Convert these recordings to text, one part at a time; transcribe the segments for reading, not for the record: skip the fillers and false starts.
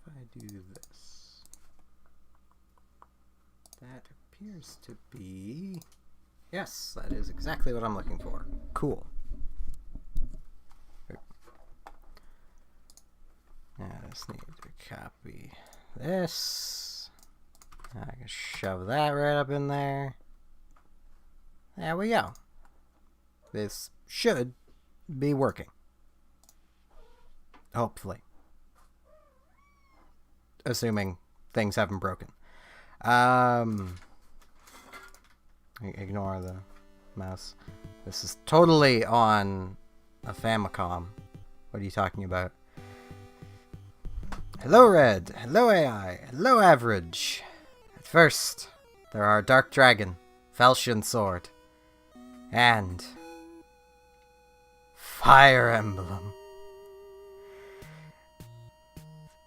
if I do this? That appears to be... Yes, that is exactly what I'm looking for. Cool. I just need to copy this. I can shove that right up in there. There we go. This should be working. Hopefully. Assuming things haven't broken. Ignore the mouse. This is totally on a Famicom. What are you talking about? Hello, Red. Hello, AI. Hello, Average. At first, there are Dark Dragon, Falchion Sword, and Fire Emblem.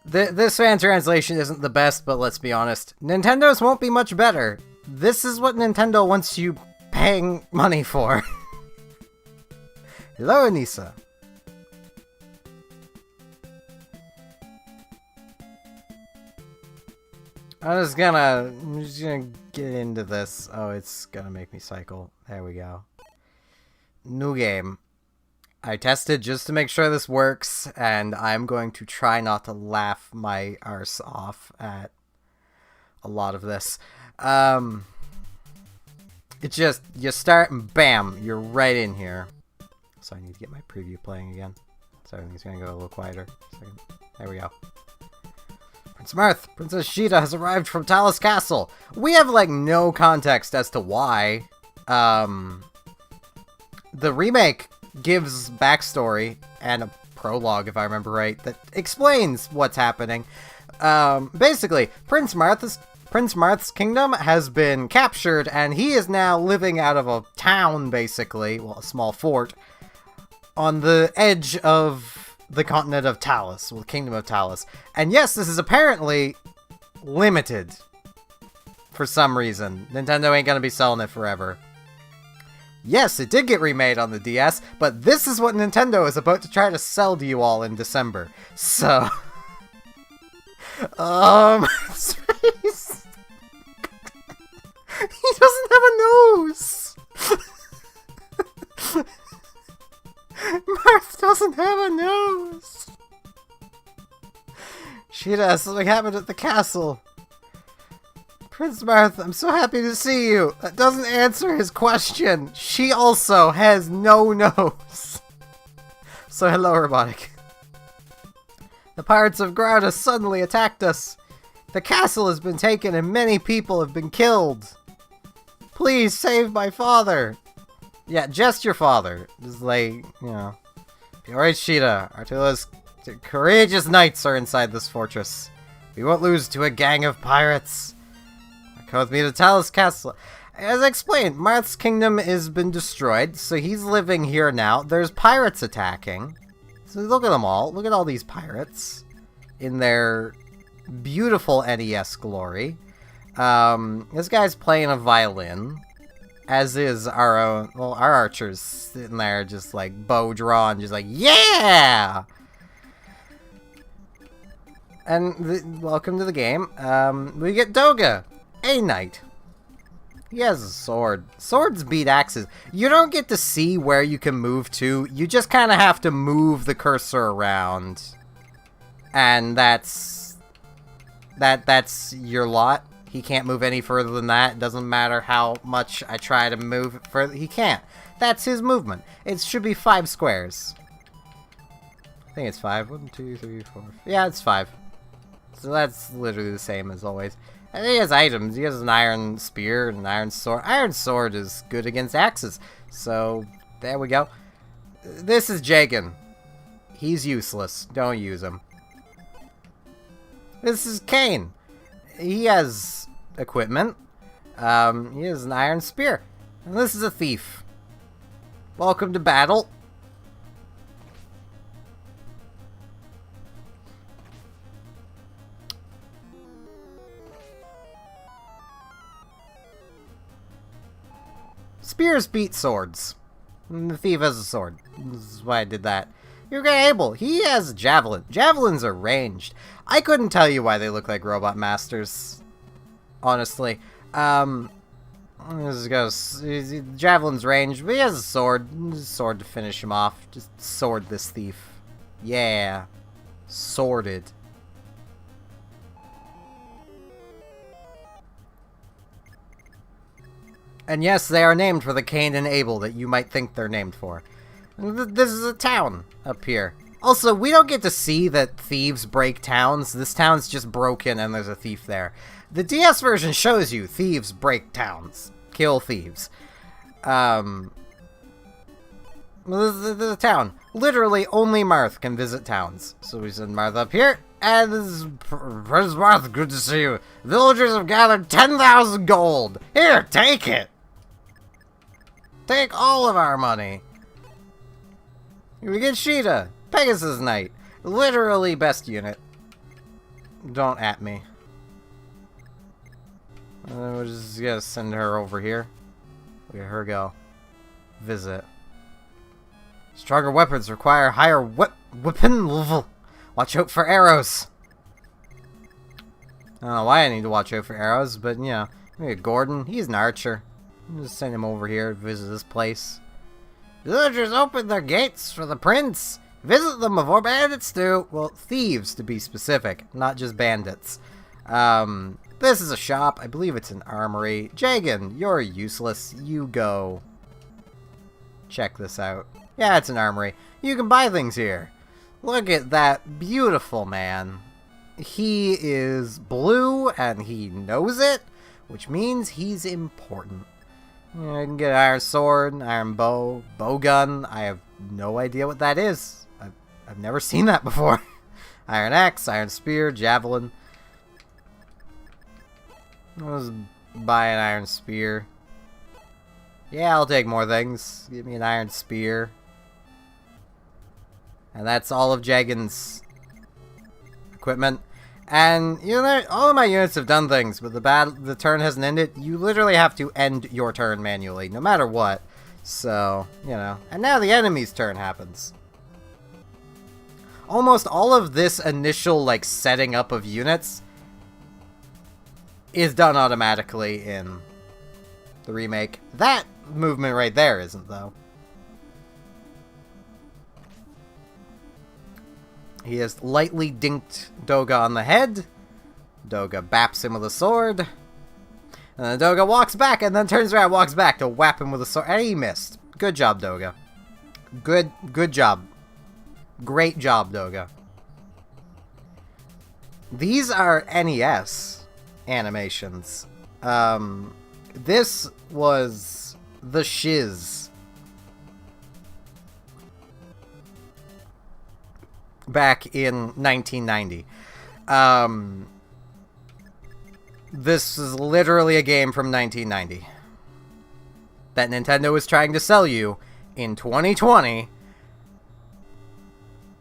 This fan translation isn't the best, but let's be honest. Nintendo's won't be much better. This is what Nintendo wants you paying money for. Hello, Anissa. I'm just gonna get into this. Oh, it's gonna make me cycle. There we go. New game. I tested just to make sure this works, and I'm going to try not to laugh my arse off at a lot of this. It's just, you start and bam, you're right in here. So I need to get my preview playing again. So everything's gonna go a little quieter. There we go. Prince Marth, Princess Sheeta has arrived from Talus Castle. We have, like, no context as to why. The remake gives backstory and a prologue, if I remember right, that explains what's happening. Basically, Prince Marth's kingdom has been captured, and he is now living out of a town, basically, well, a small fort, on the edge of the continent of Talus, well, the kingdom of Talus. And yes, this is apparently limited for some reason. Nintendo ain't gonna be selling it forever. Yes, it did get remade on the DS, but this is what Nintendo is about to try to sell to you all in December. So... his face... He doesn't have a nose! Marth doesn't have a nose! Sheeta, something happened at the castle. Prince Marth, I'm so happy to see you. That doesn't answer his question. She also has no nose. So hello, Robotic. The pirates of Grada suddenly attacked us. The castle has been taken and many people have been killed. Please save my father. Yeah, just your father. Just like, you know. Alright, Sheeta. Artula's courageous knights are inside this fortress. We won't lose to a gang of pirates. Come with me to Talus Castle. As I explained, Marth's kingdom has been destroyed, so he's living here now. There's pirates attacking. So look at them all. Look at all these pirates in their beautiful NES glory. This guy's playing a violin, as is our own, well, our archer's sitting there just like bow drawn, just like, yeah! And welcome to the game. We get Doga, a knight. He has a sword. Swords beat axes. You don't get to see where you can move to. You just kind of have to move the cursor around. And that's your lot. He can't move any further than that. It doesn't matter how much I try to move further. He can't. That's his movement. It should be 5 squares. I think it's 5. 1, 2, 3, 4. Yeah, it's 5. So that's literally the same as always. And he has items. He has an iron spear and an iron sword. Iron sword is good against axes. So, there we go. This is Jagan. He's useless. Don't use him. This is Kane. He has equipment. He has an iron spear. And this is a thief. Welcome to battle. Spears beat swords. And the thief has a sword. This is why I did that. You get Abel. He has a javelin. Javelins are ranged. I couldn't tell you why they look like robot masters. Honestly. Javelin's ranged, but he has a sword. Sword to finish him off. Just sword this thief. Yeah. Sworded. And yes, they are named for the Cain and Abel that you might think they're named for. This is a town up here. Also, we don't get to see that thieves break towns. This town's just broken and there's a thief there. The DS version shows you thieves break towns. Kill thieves. The town. Literally, only Marth can visit towns. So we send Marth up here. And this is Prince Marth, good to see you. Villagers have gathered 10,000 gold. Here, take it. Take all of our money. We get Sheeta. Pegasus Knight. Literally best unit. Don't at me. We're just gonna send her over here. Look at her go. Visit. Stronger weapons require higher weapon level. Watch out for arrows. I don't know why I need to watch out for arrows, but you know. Look at Gordon. He's an archer. I'll just send him over here to visit this place. Villagers open their gates for the prince. Visit them before bandits do. Well, thieves to be specific, not just bandits. This is a shop. I believe it's an armory. Jagan, you're useless. You go. Check this out. Yeah, it's an armory. You can buy things here. Look at that beautiful man. He is blue and he knows it, which means he's important. I can get an iron sword, iron bow, bow gun. I have no idea what that is. I've never seen that before. Iron axe, iron spear, javelin. Let's buy an iron spear. Yeah, I'll take more things. Give me an iron spear. And that's all of Jagan's equipment. And, you know, all of my units have done things, but the turn hasn't ended. You literally have to end your turn manually, no matter what. So, you know. And now the enemy's turn happens. Almost all of this initial, like, setting up of units is done automatically in the remake. That movement right there isn't, though. He has lightly dinked Doga on the head. Doga baps him with a sword. And then Doga walks back and then turns around and walks back to whap him with a sword. And he missed. Good job, Doga. Good job. Great job, Doga. These are NES animations. This was the shiz. Back in 1990. This is literally a game from 1990 that Nintendo was trying to sell you in 2020.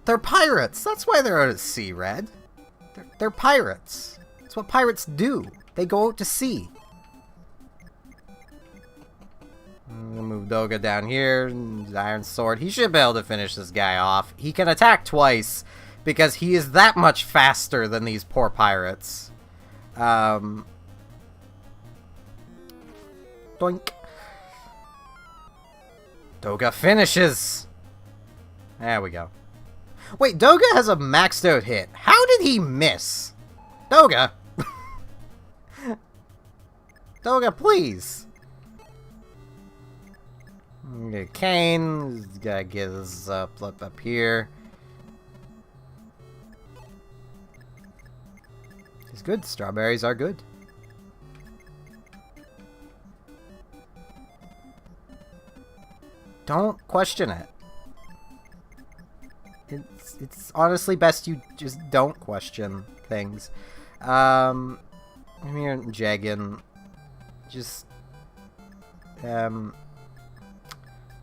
They're pirates. That's why they're out at sea, Red. They're pirates. That's what pirates do. They go out to sea. I'm gonna move Doga down here. Iron sword. He should be able to finish this guy off. He can attack twice because he is that much faster than these poor pirates. Doink. Doga finishes. There we go. Wait, Doga has a maxed out hit. How did he miss? Doga. Doga, please. Okay, Kane. Gotta get this up here. It's good. Strawberries are good. Don't question it. It's honestly best you just don't question things. I'm here, Jagan. Just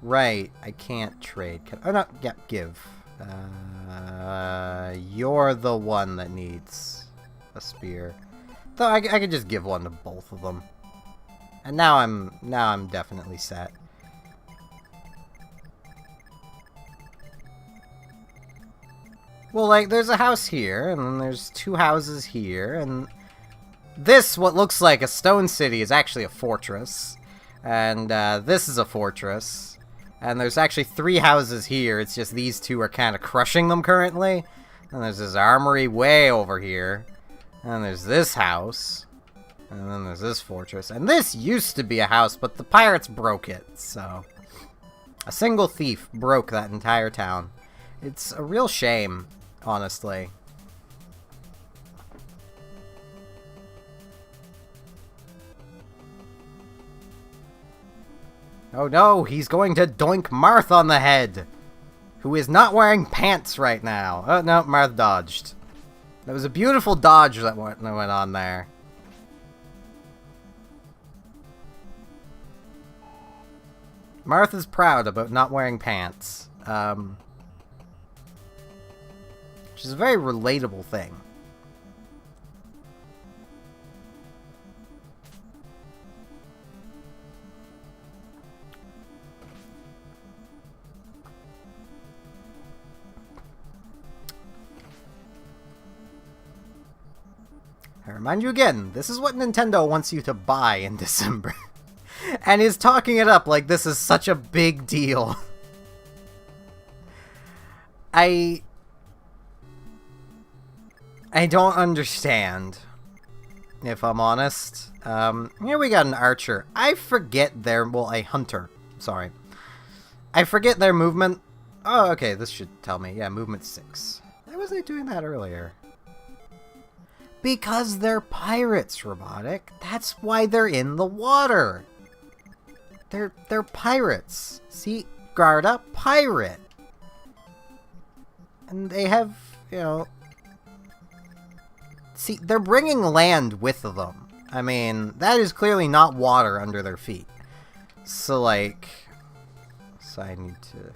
right, I can't trade. Oh no, yeah, give. You're the one that needs a spear. Though I could just give one to both of them. And now I'm definitely set. Well, like, there's a house here, and then there's 2 houses here, and this, what looks like a stone city, is actually a fortress. And, this is a fortress. And there's actually 3 houses here, it's just these 2 are kind of crushing them currently. And there's this armory way over here. And there's this house. And then there's this fortress. And this used to be a house, but the pirates broke it, so... A single thief broke that entire town. It's a real shame, honestly. Oh no, he's going to doink Marth on the head! Who is not wearing pants right now. Oh no, Marth dodged. That was a beautiful dodge that went on there. Marth is proud about not wearing pants. Which is a very relatable thing. I remind you again, this is what Nintendo wants you to buy in December. And is talking it up like this is such a big deal. I don't understand, if I'm honest. Here we got an archer. I forget their... well, a hunter. Sorry. I forget their movement. Oh, okay, this should tell me. Yeah, movement 6. Why wasn't I doing that earlier? Because they're pirates, Robotic. That's why they're in the water. They're pirates. See? Garda, pirate. And they have, you know... See, they're bringing land with them. I mean, that is clearly not water under their feet. So, like... So I need to...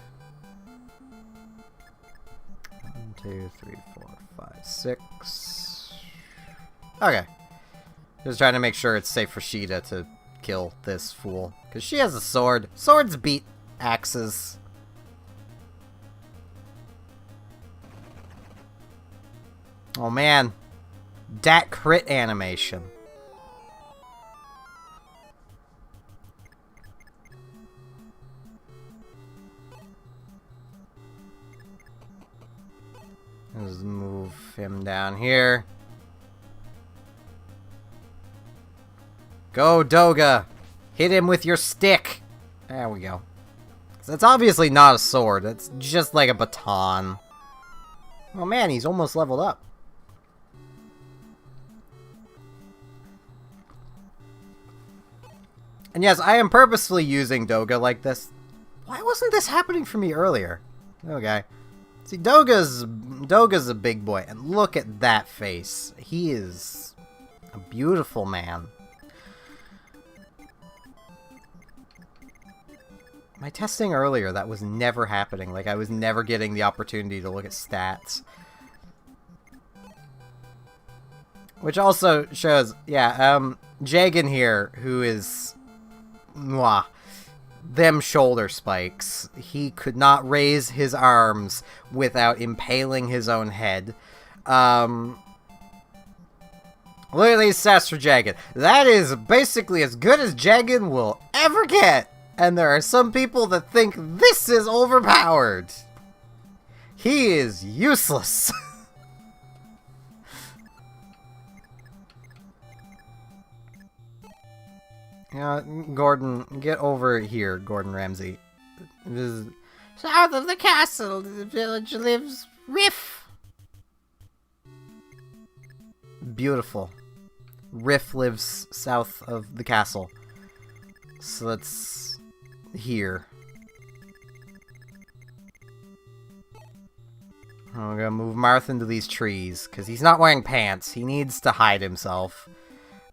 1, 2, 3, 4, 5, 6... Okay. Just trying to make sure it's safe for Sheeta to kill this fool. Because she has a sword. Swords beat axes. Oh man. Dat crit animation. Let's move him down here. Go, Doga! Hit him with your stick! There we go. That's obviously not a sword. It's just like a baton. Oh man, he's almost leveled up. And yes, I am purposefully using Doga like this. Why wasn't this happening for me earlier? Okay. See, Doga's a big boy, and look at that face. He is a beautiful man. My testing earlier, that was never happening. Like, I was never getting the opportunity to look at stats. Which also shows, yeah, Jagan here, who is... Mwah. Them shoulder spikes. He could not raise his arms without impaling his own head. Look at these stats for Jagan. That is basically as good as Jagan will ever get. And there are some people that think this is overpowered. He is useless. Gordon, get over here, Gordon Ramsay. South of the castle, the village lives Riff. Beautiful. Riff lives south of the castle. So that's here. I'm gonna move Marth into these trees, because he's not wearing pants. He needs to hide himself.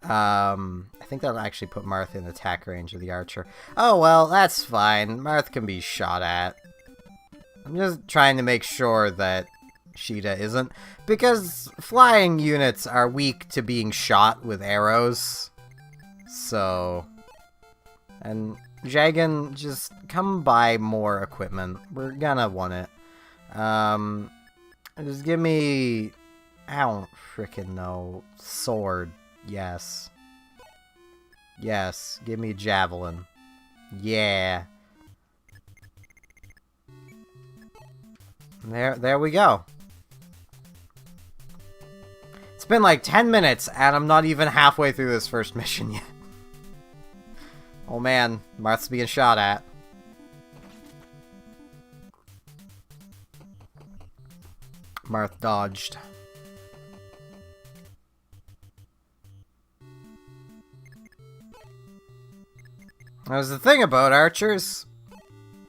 I think that'll actually put Marth in attack range of the archer. Oh, well, that's fine. Marth can be shot at. I'm just trying to make sure that Sheeta isn't, because flying units are weak to being shot with arrows. So... And Jagan, just come buy more equipment. We're gonna want it. Just give me... I don't frickin' know. Sword. Yes. Yes. Give me a javelin. Yeah. There we go. It's been like 10 minutes, and I'm not even halfway through this first mission yet. Oh man, Marth's being shot at. Marth dodged. There's the thing about archers.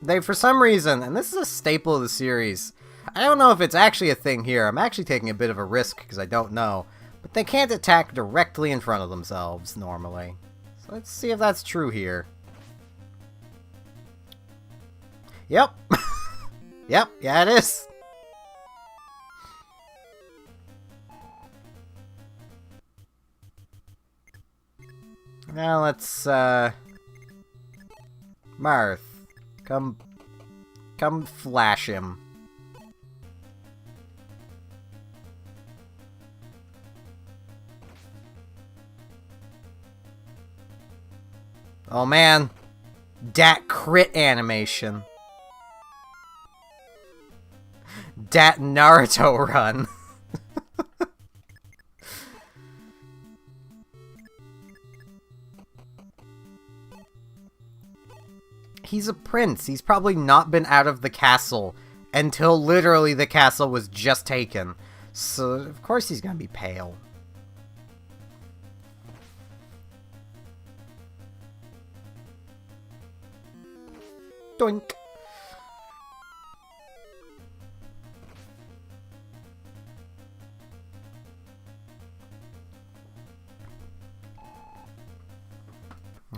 They, for some reason, and this is a staple of the series, I don't know if it's actually a thing here. I'm actually taking a bit of a risk because I don't know. But they can't attack directly in front of themselves, normally. So let's see if that's true here. Yep. Yep, yeah it is. Now let's, Marth, come flash him. Oh man, dat crit animation. Dat Naruto run. He's a prince. He's probably not been out of the castle until literally the castle was just taken. So, of course he's gonna be pale. Doink.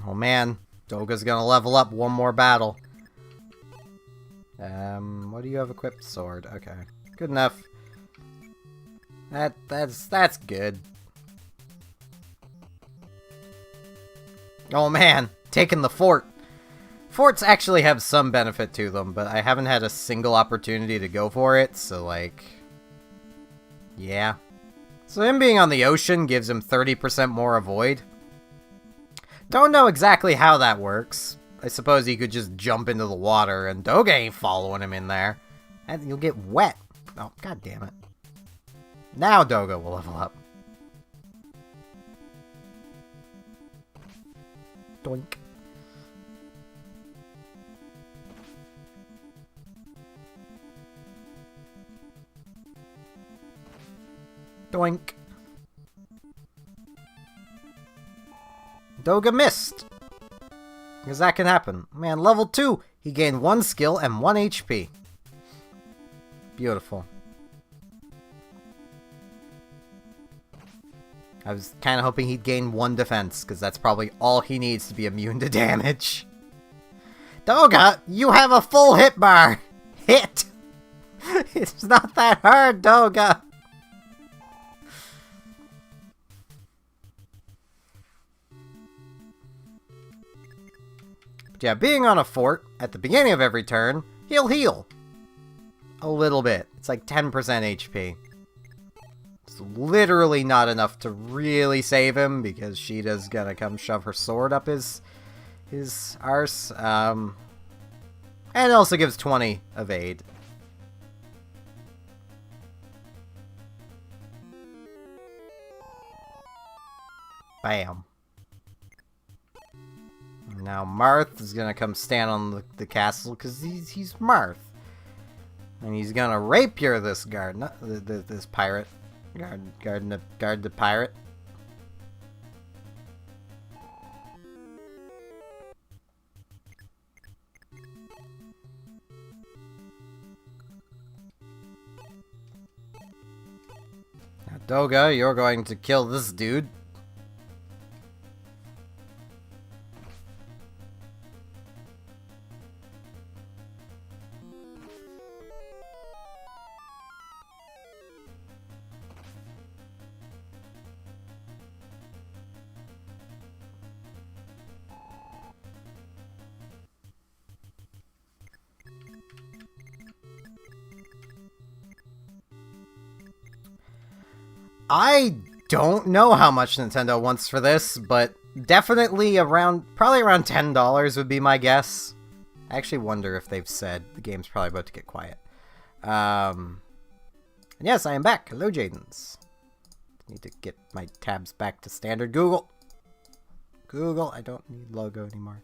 Oh man, Doga's gonna level up one more battle. What do you have equipped? Sword. Okay, good enough. That's good. Oh man, taking the fort. Forts actually have some benefit to them, but I haven't had a single opportunity to go for it, so like... yeah. So him being on the ocean gives him 30% more avoid. Don't know exactly how that works. I suppose he could just jump into the water, and Doga ain't following him in there. And you'll get wet. Oh, god damn it. Now Doga will level up. Doink. Doink. Doga missed. Because that can happen. Man, level 2, he gained 1 skill and 1 HP. Beautiful. I was kind of hoping he'd gain 1 defense, because that's probably all he needs to be immune to damage. Doga, you have a full hit bar! Hit! It's not that hard, Doga! But yeah, being on a fort, at the beginning of every turn, he'll heal. A little bit. It's like 10% HP. It's literally not enough to really save him, because Sheeta's gonna come shove her sword up his arse. And it also gives 20 evade. Bam. Now Marth is gonna come stand on the castle because he's Marth, and he's gonna rapier this guard, not this pirate, guard the pirate. Now Doga, you're going to kill this dude. I don't know how much Nintendo wants for this, but definitely probably around $10 would be my guess. I actually wonder if they've said the game's probably about to get quiet. And yes, I am back. Hello, Jadens. Need to get my tabs back to standard. Google, I don't need logo anymore.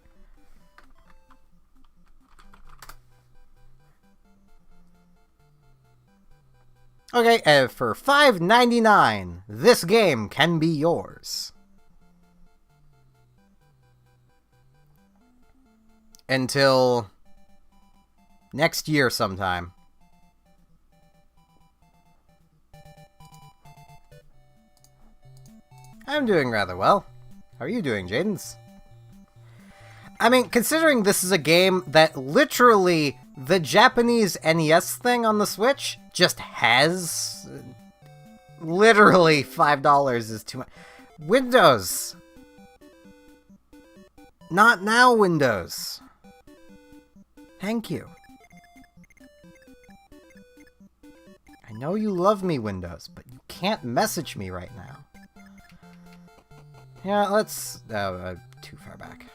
Okay, for $5.99, this game can be yours. Until next year sometime. I'm doing rather well. How are you doing, Jadens? I mean, considering this is a game that literally the Japanese NES thing on the Switch just has... Literally $5 is too much. Windows! Not now, Windows. Thank you. I know you love me, Windows, but you can't message me right now. Yeah, let's... too far back.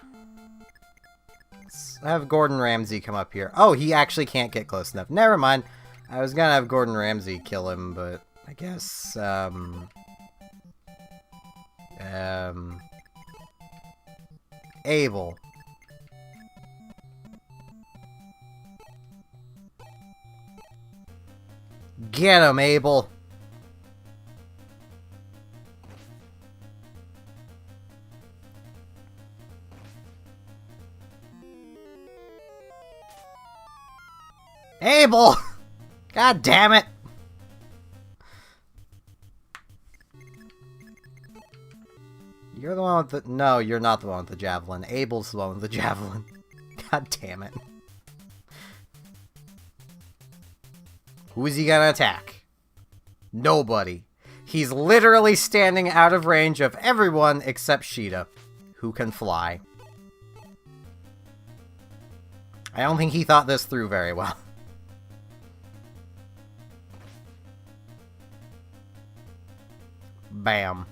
Let's have Gordon Ramsay come up here. Oh, he actually can't get close enough. Never mind. I was gonna have Gordon Ramsay kill him, but I guess, Abel. Get him, Abel. Abel! God damn it! You're the one with the... No, you're not the one with the javelin. Abel's the one with the javelin. God damn it. Who is he gonna attack? Nobody. He's literally standing out of range of everyone except Sheeta, who can fly. I don't think he thought this through very well. Bam.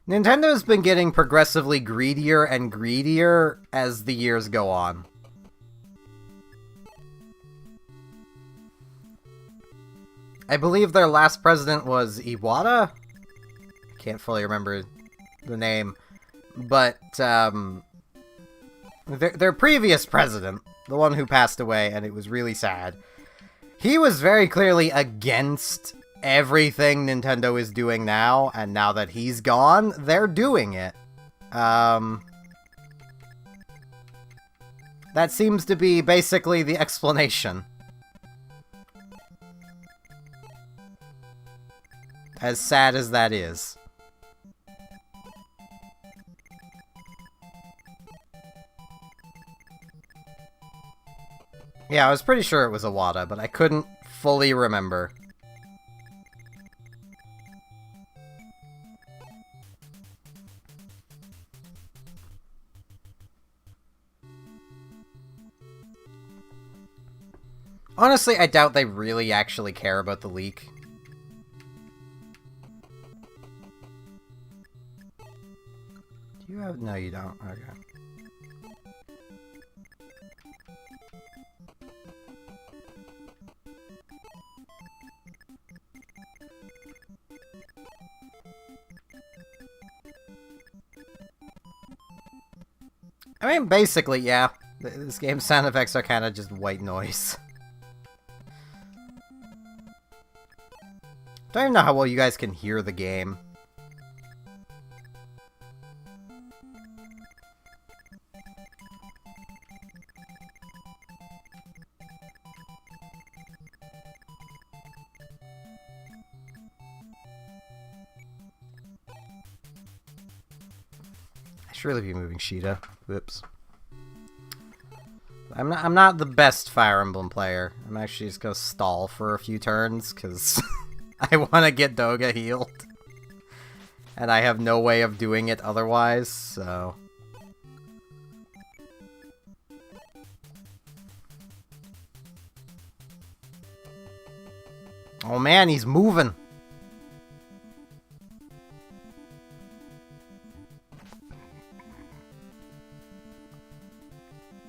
Nintendo's been getting progressively greedier and greedier as the years go on. I believe their last president was Iwata? I can't fully remember the name. But, their previous president, the one who passed away, and it was really sad, he was very clearly against everything Nintendo is doing now, and now that he's gone, they're doing it. That seems to be basically the explanation. As sad as that is. Yeah, I was pretty sure it was Iwata, but I couldn't fully remember. Honestly, I doubt they really actually care about the leak. Do you have... No, you don't. Okay. I mean, basically, yeah. This game's sound effects are kind of just white noise. Don't even know how well you guys can hear the game. I should really be moving Sheeta. Whoops. I'm not the best Fire Emblem player. I'm actually just gonna stall for a few turns, because I want to get Doga healed. And I have no way of doing it otherwise, so... Oh man, he's moving.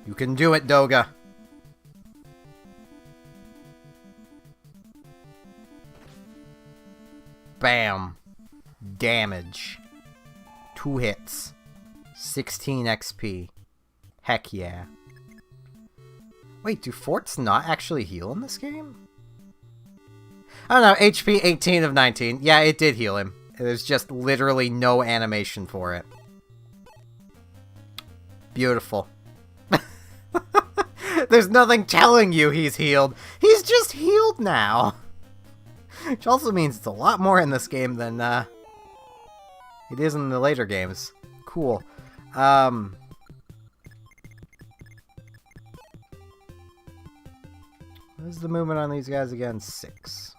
You can do it, Doga. Bam. Damage. 2 hits. 16 XP. Heck yeah. Wait, do forts not actually heal in this game? I don't know, HP 18 of 19. Yeah, it did heal him. There's just literally no animation for it. Beautiful. There's nothing telling you he's healed. He's just healed now. Which also means it's a lot more in this game than it is in the later games. Cool. What is the movement on these guys again? 6.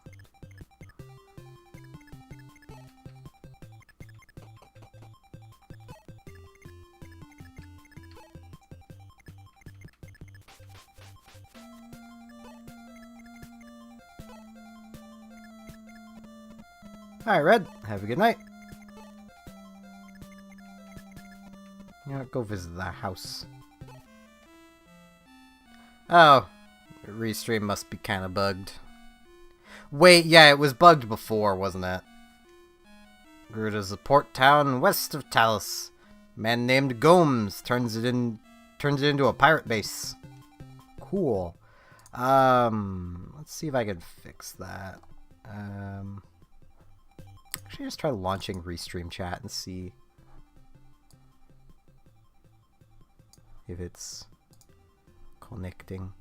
Alright, Red. Have a good night. You know what? Go visit the house. Oh. Restream must be kind of bugged. Wait, yeah, it was bugged before, wasn't it? Gruda's a port town west of Talus. A man named Gomes turns it into a pirate base. Cool. Let's see if I can fix that. Actually, just try launching Restream chat and see if it's connecting.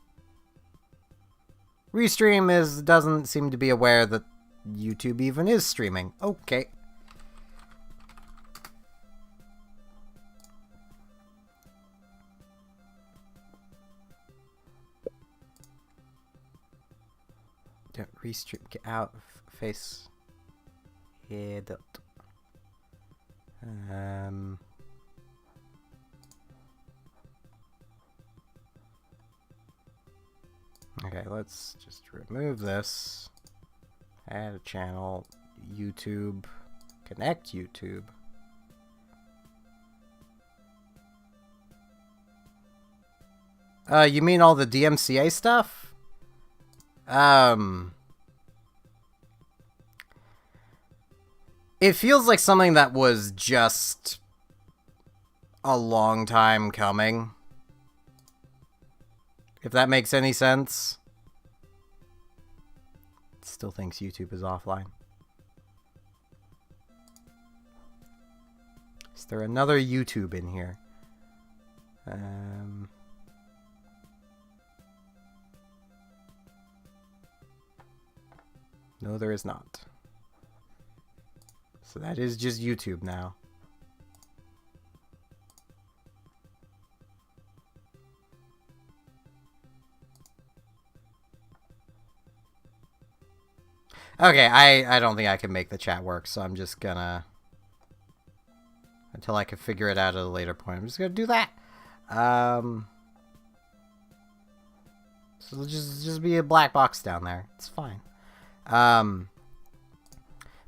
Restream doesn't seem to be aware that YouTube even is streaming. Okay. Don't Restream, get out, face. Head up. Okay, let's just remove this. Add a channel. YouTube. Connect YouTube. You mean all the DMCA stuff? It feels like something that was just a long time coming. If that makes any sense. It still thinks YouTube is offline. Is there another YouTube in here? No, there is not. So that is just YouTube now. Okay, I don't think I can make the chat work, so I'm just gonna... Until I can figure it out at a later point, I'm just gonna do that. So it'll just be a black box down there. It's fine.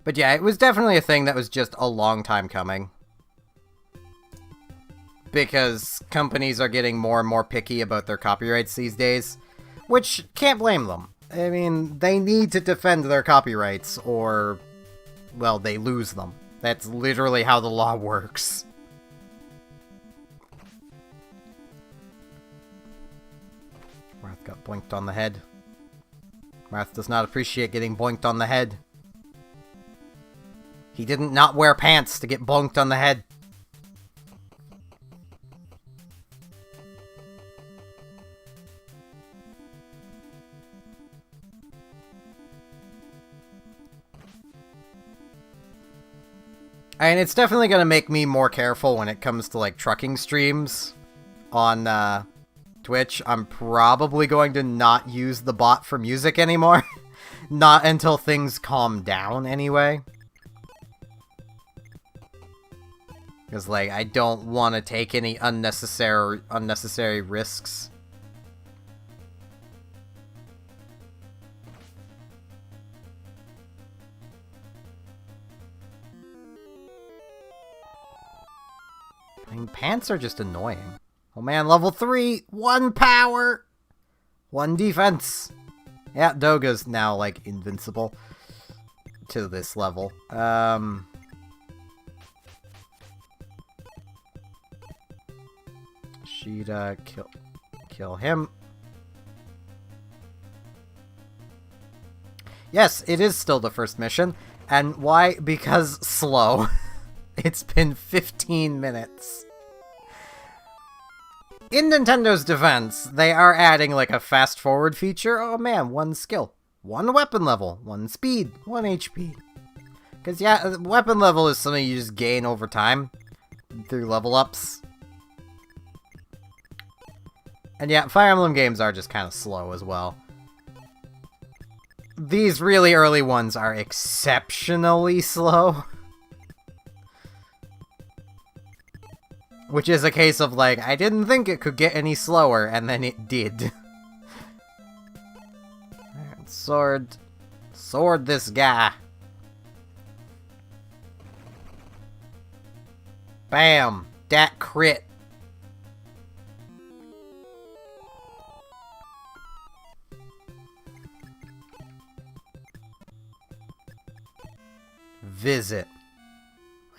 But yeah, it was definitely a thing that was just a long time coming. Because companies are getting more and more picky about their copyrights these days. Which, can't blame them. I mean, they need to defend their copyrights or, well, they lose them. That's literally how the law works. Marth got boinked on the head. Marth does not appreciate getting boinked on the head. He didn't not wear pants to get bonked on the head. And it's definitely going to make me more careful when it comes to, like, trucking streams on Twitch. I'm probably going to not use the bot for music anymore. Not until things calm down, anyway. Because, like, I don't want to take any unnecessary risks. I mean, pants are just annoying. Oh man, level 3! 1 power! 1 defense! Yeah, Doga's now, like, invincible to this level. She'd, kill him. Yes, it is still the first mission. And why? Because slow. It's been 15 minutes. In Nintendo's defense, they are adding like a fast forward feature. Oh man, 1 skill, 1 weapon level, 1 speed, 1 HP. Because yeah, weapon level is something you just gain over time through level ups. And yeah, Fire Emblem games are just kind of slow as well. These really early ones are exceptionally slow. Which is a case of, like, I didn't think it could get any slower, and then it did. Sword. Sword this guy. Bam! Dat crit. Visit.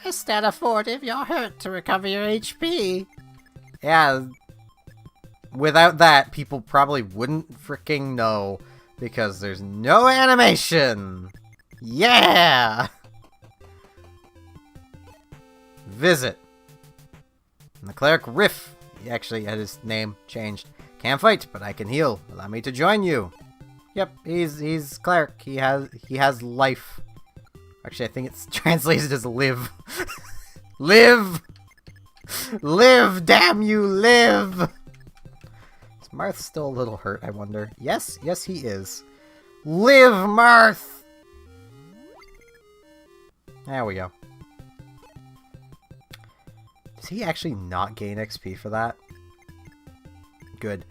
Rest at a fort if you're hurt to recover your HP. Yeah. Without that, people probably wouldn't freaking know. Because there's no animation. Yeah! Visit. And the cleric Riff. He actually had his name changed. Can't fight, but I can heal. Allow me to join you. Yep, he's cleric. He has life. Actually, I think it's translated as live. Live! Live, damn you, live! Is Marth still a little hurt, I wonder? Yes, yes he is. Live, Marth! There we go. Does he actually not gain XP for that? Good.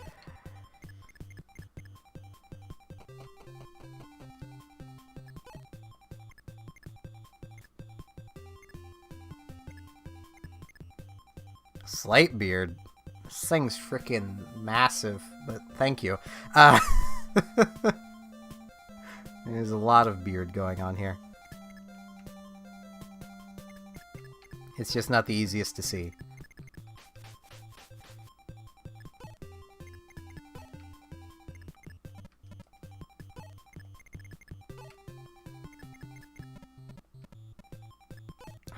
Slight beard. This thing's freaking massive, but thank you. There's a lot of beard going on here. It's just not the easiest to see.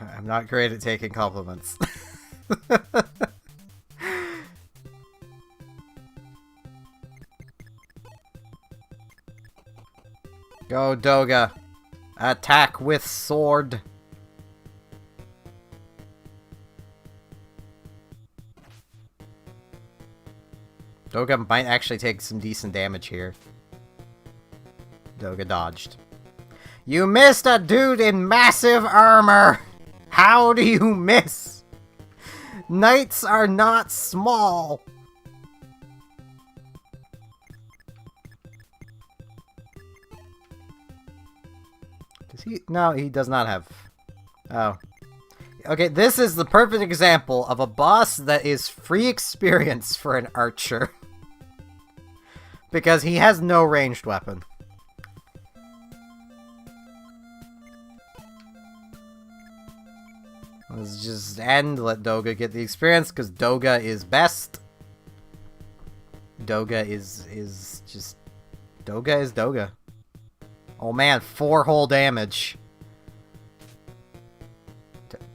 I'm not great at taking compliments. Go, Doga. Attack with sword. Doga might actually take some decent damage here. Doga dodged. You missed a dude in massive armor! How do you miss? Knights are not small! Does he? No, he does not have... Oh. Okay, this is the perfect example of a boss that is free experience for an archer. Because he has no ranged weapon. Let's just end, let Doga get the experience, because Doga is best. Doga is just... Doga is Doga. Oh man, 4 whole damage.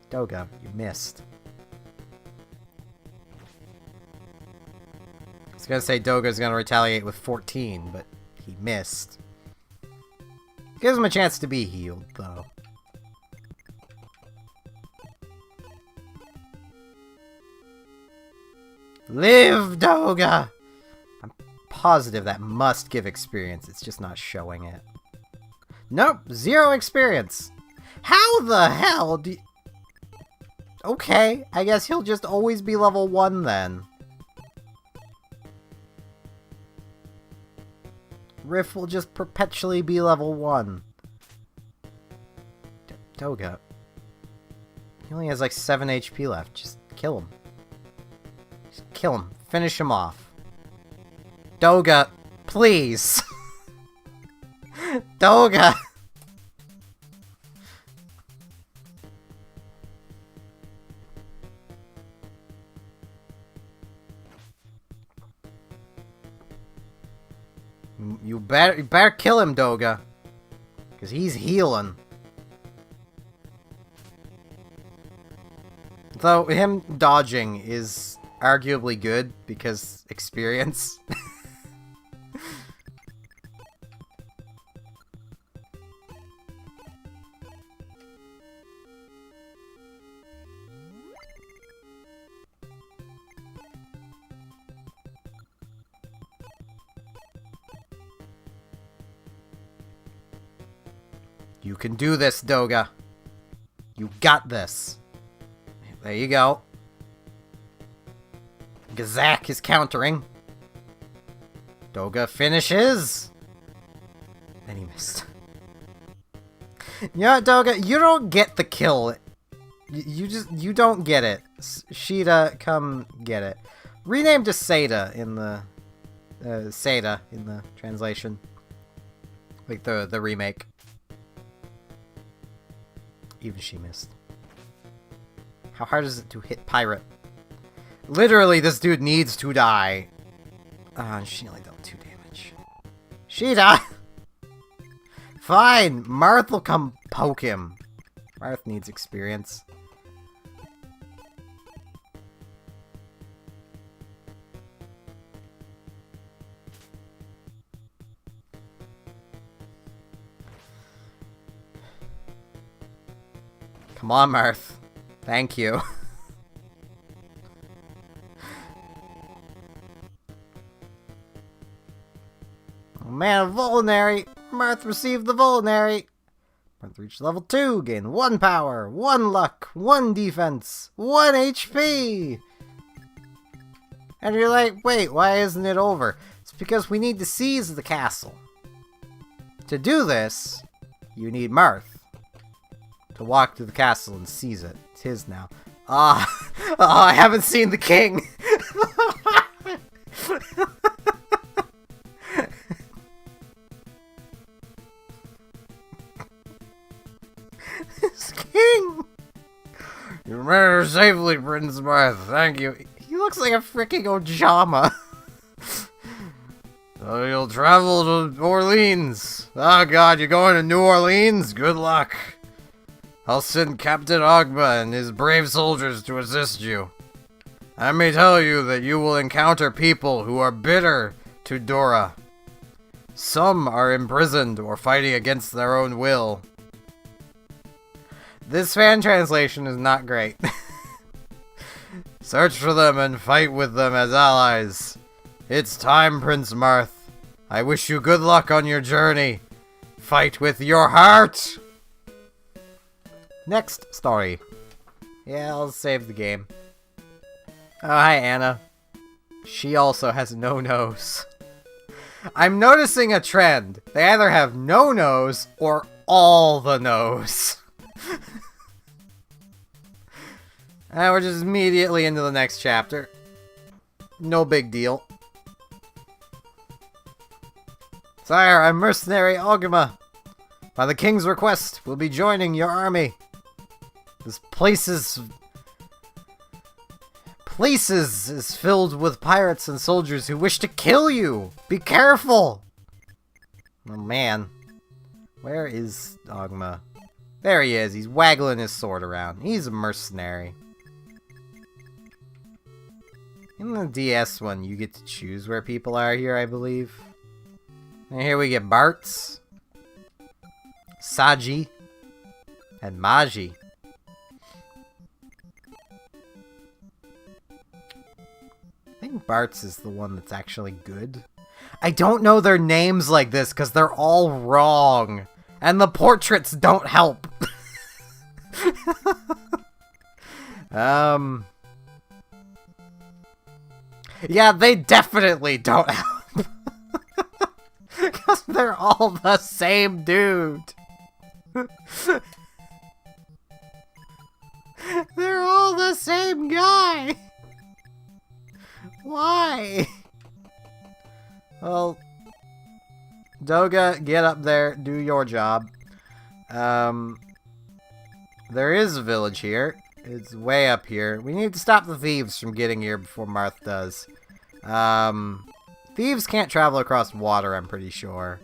Doga, you missed. I was gonna say Doga's gonna retaliate with 14, but he missed. Gives him a chance to be healed, though. Live, Doga! I'm positive that must give experience, it's just not showing it. Nope, 0 experience! How the hell do you... Okay, I guess he'll just always be level 1 then. Riff will just perpetually be level 1. Doga. He only has like 7 HP left. Just Kill him. Just kill him. Finish him off. Doga, please. Doga. You better kill him, Doga. Because he's healing. Though him dodging is arguably good because experience. You can do this, Doga. You got this. There you go. Gazak is countering. Doga finishes. And he missed. Yeah, Doga, you don't get the kill. You don't get it. Sheeta, come get it. Rename to Seda in the Seda in the translation. Like the remake. Even she missed. How hard is it to hit Pirate? Literally, this dude needs to die. She only dealt 2 damage. Sheeta! Fine! Marth will come poke him. Marth needs experience. Come on, Marth. Thank you. Oh man, a Vulnerary! Marth received the Vulnerary! Marth reached level 2, gain 1 power, 1 luck, 1 defense, 1 HP! And you're like, wait, why isn't it over? It's because we need to seize the castle. To do this, you need Marth to walk to the castle and seize it. It's his now. I haven't seen the king! This king! You made her safely, Prince Marth. Thank you. He looks like a freaking Ojama. So you'll travel to Orleans. Oh god, you're going to New Orleans? Good luck. I'll send Captain Ogma and his brave soldiers to assist you. I may tell you that you will encounter people who are bitter to Dora. Some are imprisoned or fighting against their own will. This fan translation is not great. Search for them and fight with them as allies. It's time, Prince Marth. I wish you good luck on your journey. Fight with your heart! Next story. Yeah, I'll save the game. Oh, hi, Anna. She also has no nose. I'm noticing a trend. They either have no nose or all the nose. And we're just immediately into the next chapter. No big deal. Sire, I'm mercenary Ogma. By the king's request, we'll be joining your army. This place is filled with pirates and soldiers who wish to kill you. Be careful. Oh man. Where is Ogma? There he is. He's waggling his sword around. He's a mercenary. In the DS one, you get to choose where people are here, I believe. And here we get Bartz, Saji, and Maji. I think Bartz is the one that's actually good. I don't know their names like this because they're all wrong. And the portraits don't help. Yeah, they definitely don't help. Because they're all the same dude. They're all the same guy! Why? Well, Doga, get up there, do your job. There is a village here. It's way up here. We need to stop the thieves from getting here before Marth does. Thieves can't travel across water, I'm pretty sure.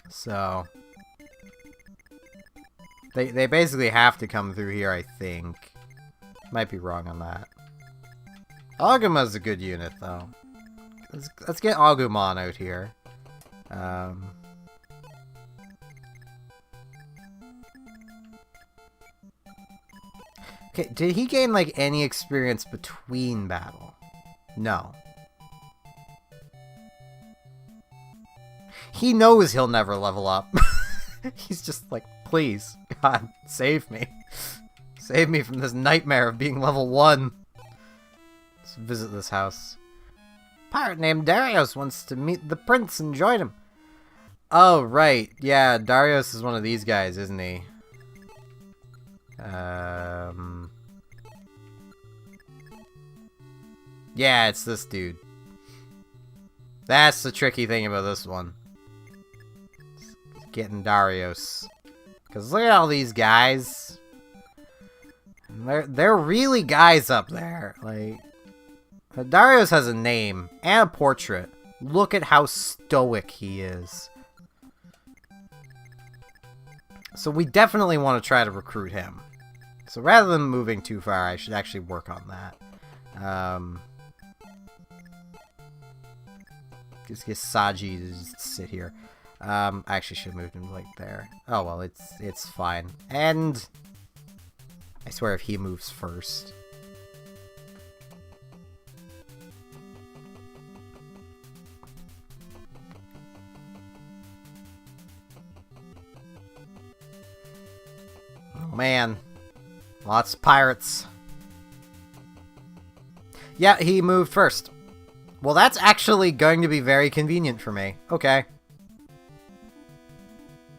So... They basically have to come through here, I think. Might be wrong on that. Aguma's a good unit, though. Let's get Agumon out here. Okay, did he gain, like, any experience between battle? No. He knows he'll never level up. He's just like, please, God, save me. Save me from this nightmare of being level 1. Let's visit this house. Pirate named Darius wants to meet the prince and join him. Oh, right. Yeah, Darius is one of these guys, isn't he? Yeah, it's this dude. That's the tricky thing about this one. It's getting Darius. Because look at all these guys. They're really guys up there. Like, Darius has a name and a portrait. Look at how stoic he is. So we definitely want to try to recruit him. So rather than moving too far, I should actually work on that. Just get Saji to just sit here. I actually should have moved him like there. Oh well, it's fine. And I swear if he moves first. Oh man. Lots of pirates. Yeah, he moved first. Well, that's actually going to be very convenient for me. Okay.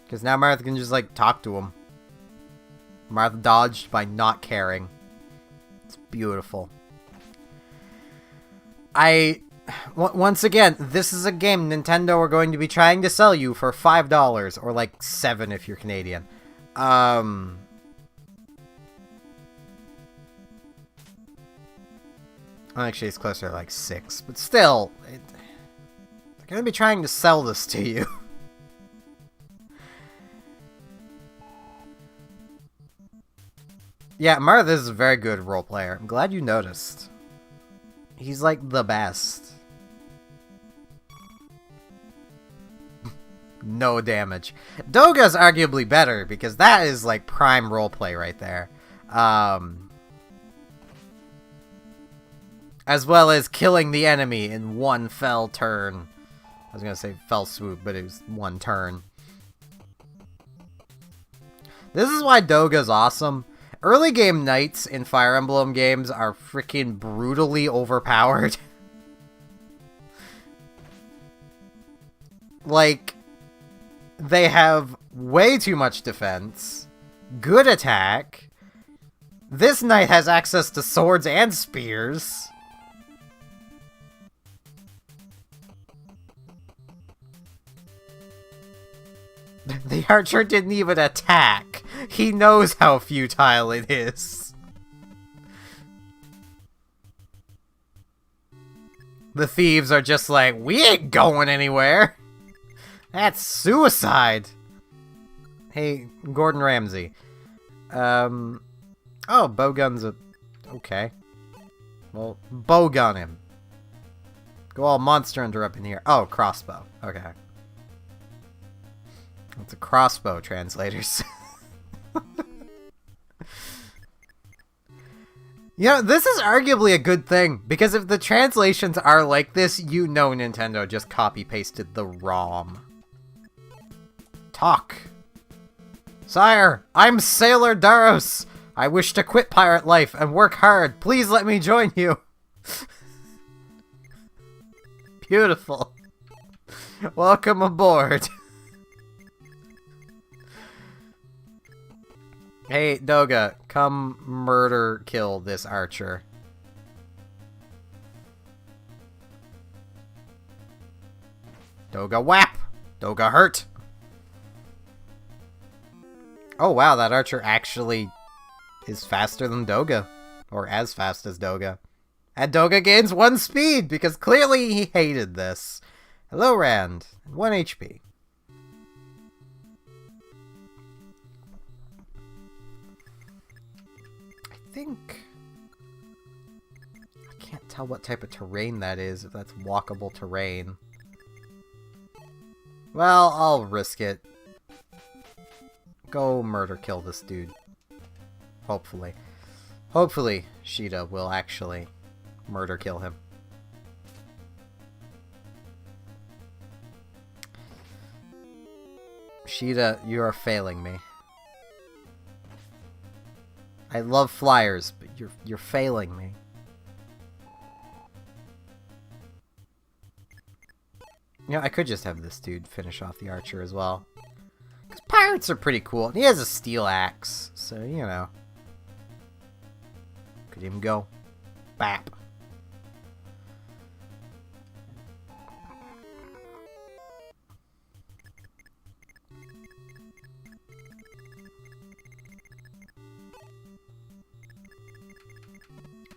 Because now Martha can just, like, talk to him. Martha dodged by not caring. It's beautiful. Once again, this is a game Nintendo are going to be trying to sell you for $5, or like $7 if you're Canadian. Actually, it's closer to like 6, but still, they're going to be trying to sell this to you. Yeah, Martha is a very good role player. I'm glad you noticed. He's like the best. No damage. Doga's arguably better because that is like prime roleplay right there. As well as killing the enemy in one fell turn. I was gonna say fell swoop, but it was one turn. This is why Doga's awesome. Early game knights in Fire Emblem games are freaking brutally overpowered. Like, they have way too much defense, good attack. This knight has access to swords and spears. The archer didn't even attack. He knows how futile it is. The thieves are just like, we ain't going anywhere. That's suicide. Hey, Gordon Ramsay. Oh, bowgun's a... Okay. Well, bowgun him. Go all Monster Hunter up in here. Oh, crossbow. Okay. It's a crossbow, translators. You know, this is arguably a good thing, because if the translations are like this, you know Nintendo just copy-pasted the ROM. Talk. Sire, I'm Sailor Daros. I wish to quit pirate life and work hard. Please let me join you. Beautiful. Welcome aboard. Hey, Doga, come murder kill this archer. Doga whap! Doga hurt! Oh wow, that archer actually is faster than Doga. Or as fast as Doga. And Doga gains 1 speed, because clearly he hated this. Hello, Rand. 1 HP. I think... I can't tell what type of terrain that is, if that's walkable terrain. Well, I'll risk it. Go murder kill this dude. Hopefully. Hopefully, Sheeta will actually murder kill him. Sheeta, you are failing me. I love flyers, but you're failing me. You know, I could just have this dude finish off the archer as well. Because pirates are pretty cool. He has a steel axe, so, you know. Could even go bap.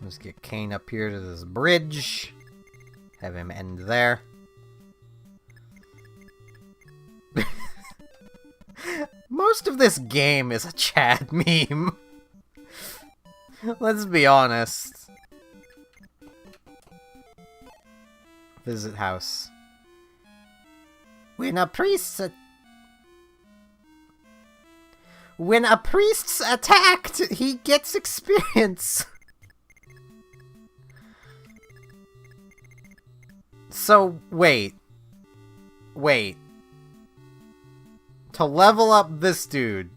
Let's get Kane up here to this bridge. Have him end there. Most of this game is a Chad meme. Let's be honest. Visit house. When a priest's attacked, he gets experience. So, wait. To level up this dude,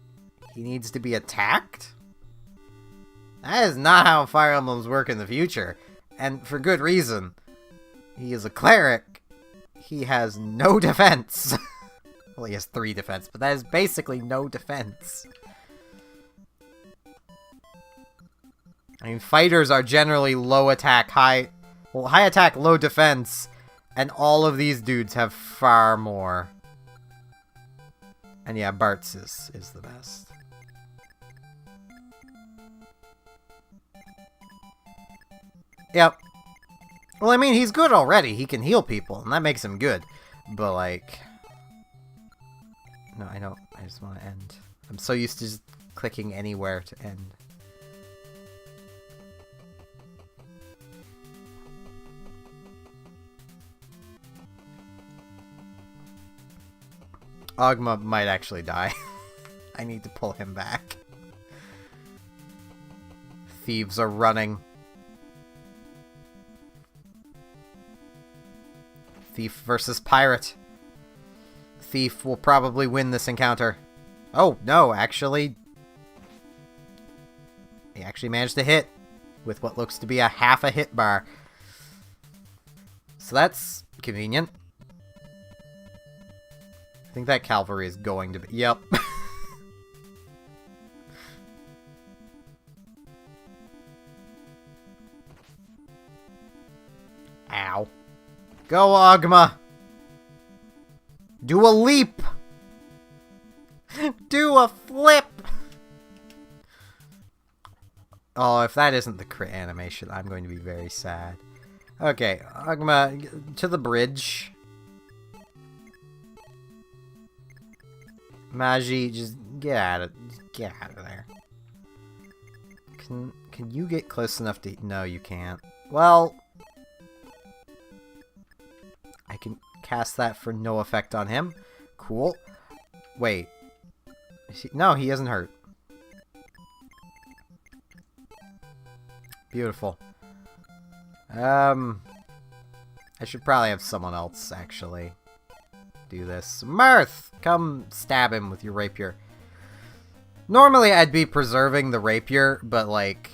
he needs to be attacked? That is not how Fire Emblems work in the future. And for good reason. He is a cleric. He has no defense. Well, he has 3 defense, but that is basically no defense. I mean, fighters are generally low attack, high attack, low defense. And all of these dudes have far more. And yeah, Bart's is the best. Yep. Well, I mean, he's good already. He can heal people, and that makes him good. But, like... No, I don't. I just want to end. I'm so used to just clicking anywhere to end. Ogma might actually die. I need to pull him back. Thieves are running. Thief versus pirate. Thief will probably win this encounter. Oh, no, actually... He actually managed to hit with what looks to be a half a hit bar. So that's convenient. I think that cavalry is going to be... Yep. Ow. Go, Ogma! Do a leap! Do a flip! Oh, if that isn't the crit animation, I'm going to be very sad. Okay, Ogma, to the bridge. Magi, just get out of there. Can you get close enough to... No, you can't. Well... I can cast that for no effect on him. Cool. Wait. No, he isn't hurt. Beautiful. I should probably have someone else, actually, do this. Mirth! Come stab him with your rapier. Normally, I'd be preserving the rapier, but, like,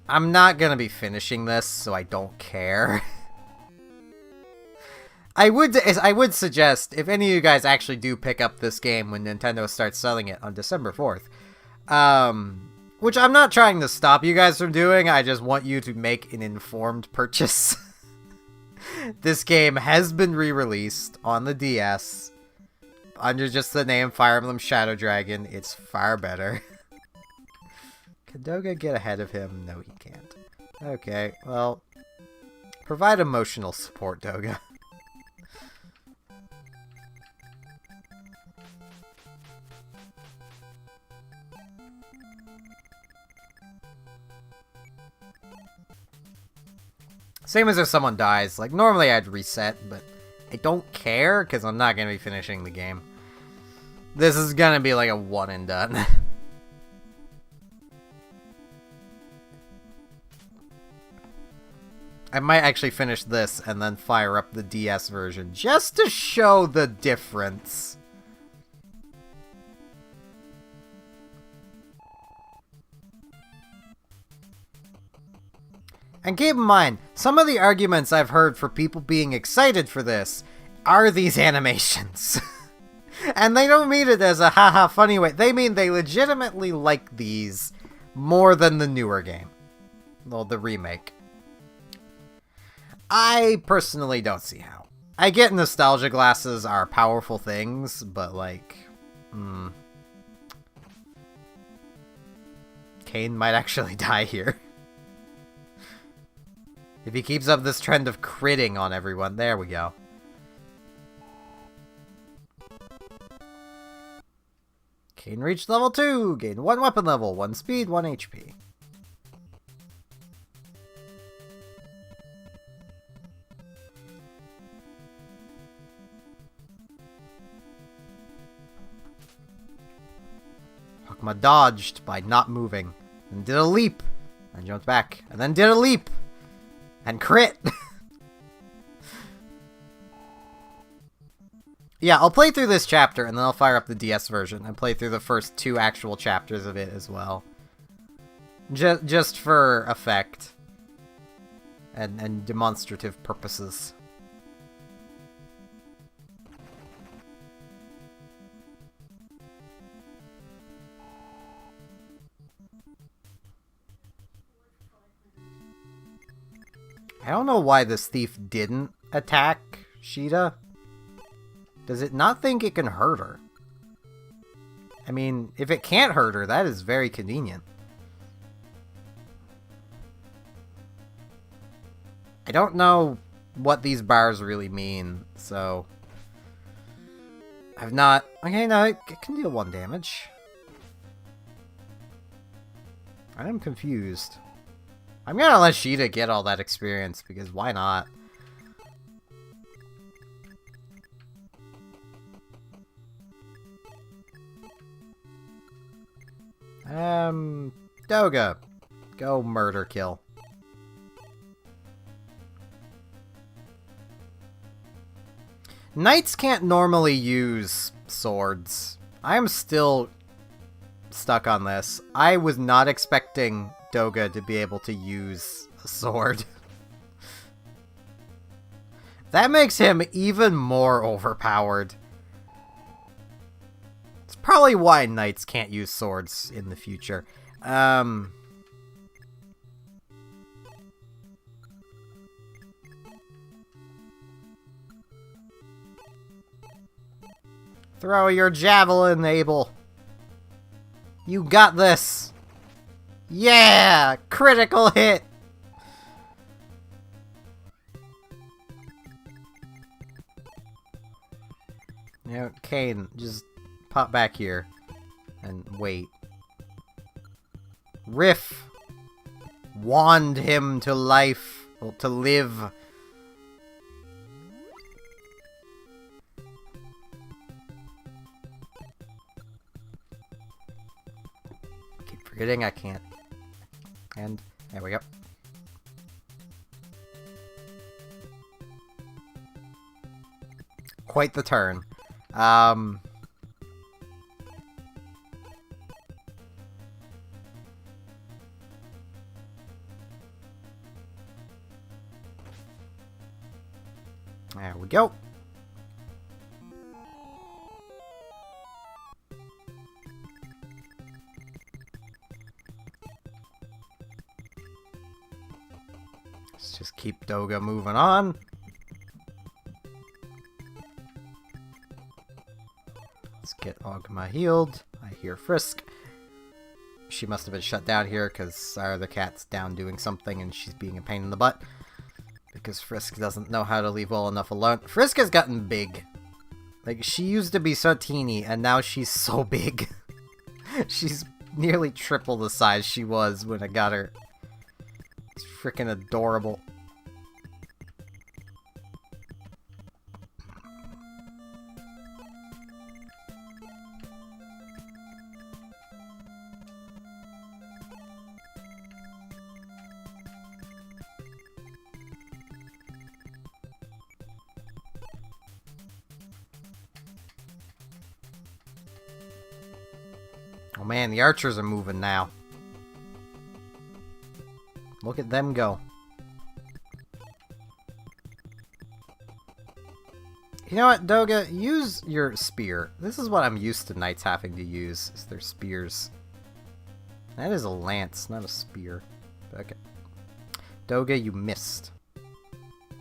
I'm not gonna be finishing this, so I don't care. I would suggest, if any of you guys actually do pick up this game when Nintendo starts selling it on December 4th, Which I'm not trying to stop you guys from doing, I just want you to make an informed purchase. This game has been re-released on the DS under just the name Fire Emblem Shadow Dragon. It's far better. Can Doga get ahead of him? No, he can't. Okay, well, provide emotional support, Doga. Same as if someone dies. Like, normally I'd reset, but I don't care, because I'm not going to be finishing the game. This is going to be like a one and done. I might actually finish this and then fire up the DS version, just to show the difference. And keep in mind, some of the arguments I've heard for people being excited for this are these animations. And they don't mean it as a haha funny way. They mean they legitimately like these more than the newer game. Well, the remake. I personally don't see how. I get nostalgia glasses are powerful things, but like... Kane might actually die here. If he keeps up this trend of critting on everyone. There we go. Kane reached level 2. Gain 1 weapon level, 1 speed, 1 HP. Hakuma dodged by not moving. And did a leap. And jumped back. And then did a leap. And crit! Yeah, I'll play through this chapter, and then I'll fire up the DS version, and play through the first 2 actual chapters of it as well. Just for effect. And demonstrative purposes. I don't know why this thief didn't attack Sheeta. Does it not think it can hurt her? I mean, if it can't hurt her, that is very convenient. I don't know what these bars really mean, so... I've not... Okay, no, it can deal 1 damage. I am confused. I'm gonna let Sheeta get all that experience, because why not? Doga. Go murder kill. Knights can't normally use swords. I am still stuck on this. I was not expecting Doga to be able to use a sword. That makes him even more overpowered. It's probably why knights can't use swords in the future. Throw your javelin, Abel. You got this. Yeah! Critical hit! You know, Kane, just pop back here and wait. Riff! Wand him to life. Well, to live. Keep forgetting I can't. And there we go. Quite the turn. There we go. Let's just keep Doga moving on. Let's get Ogma healed. I hear Frisk. She must have been shut down here because our other cat's down doing something and she's being a pain in the butt. Because Frisk doesn't know how to leave well enough alone. Frisk has gotten big. Like, she used to be so teeny and now she's so big. She's nearly triple the size she was when I got her. It's freaking adorable. Oh man, the archers are moving now. Look at them go. You know what, Doga? Use your spear. This is what I'm used to knights having to use, is their spears. That is a lance, not a spear. Okay. Doga, you missed.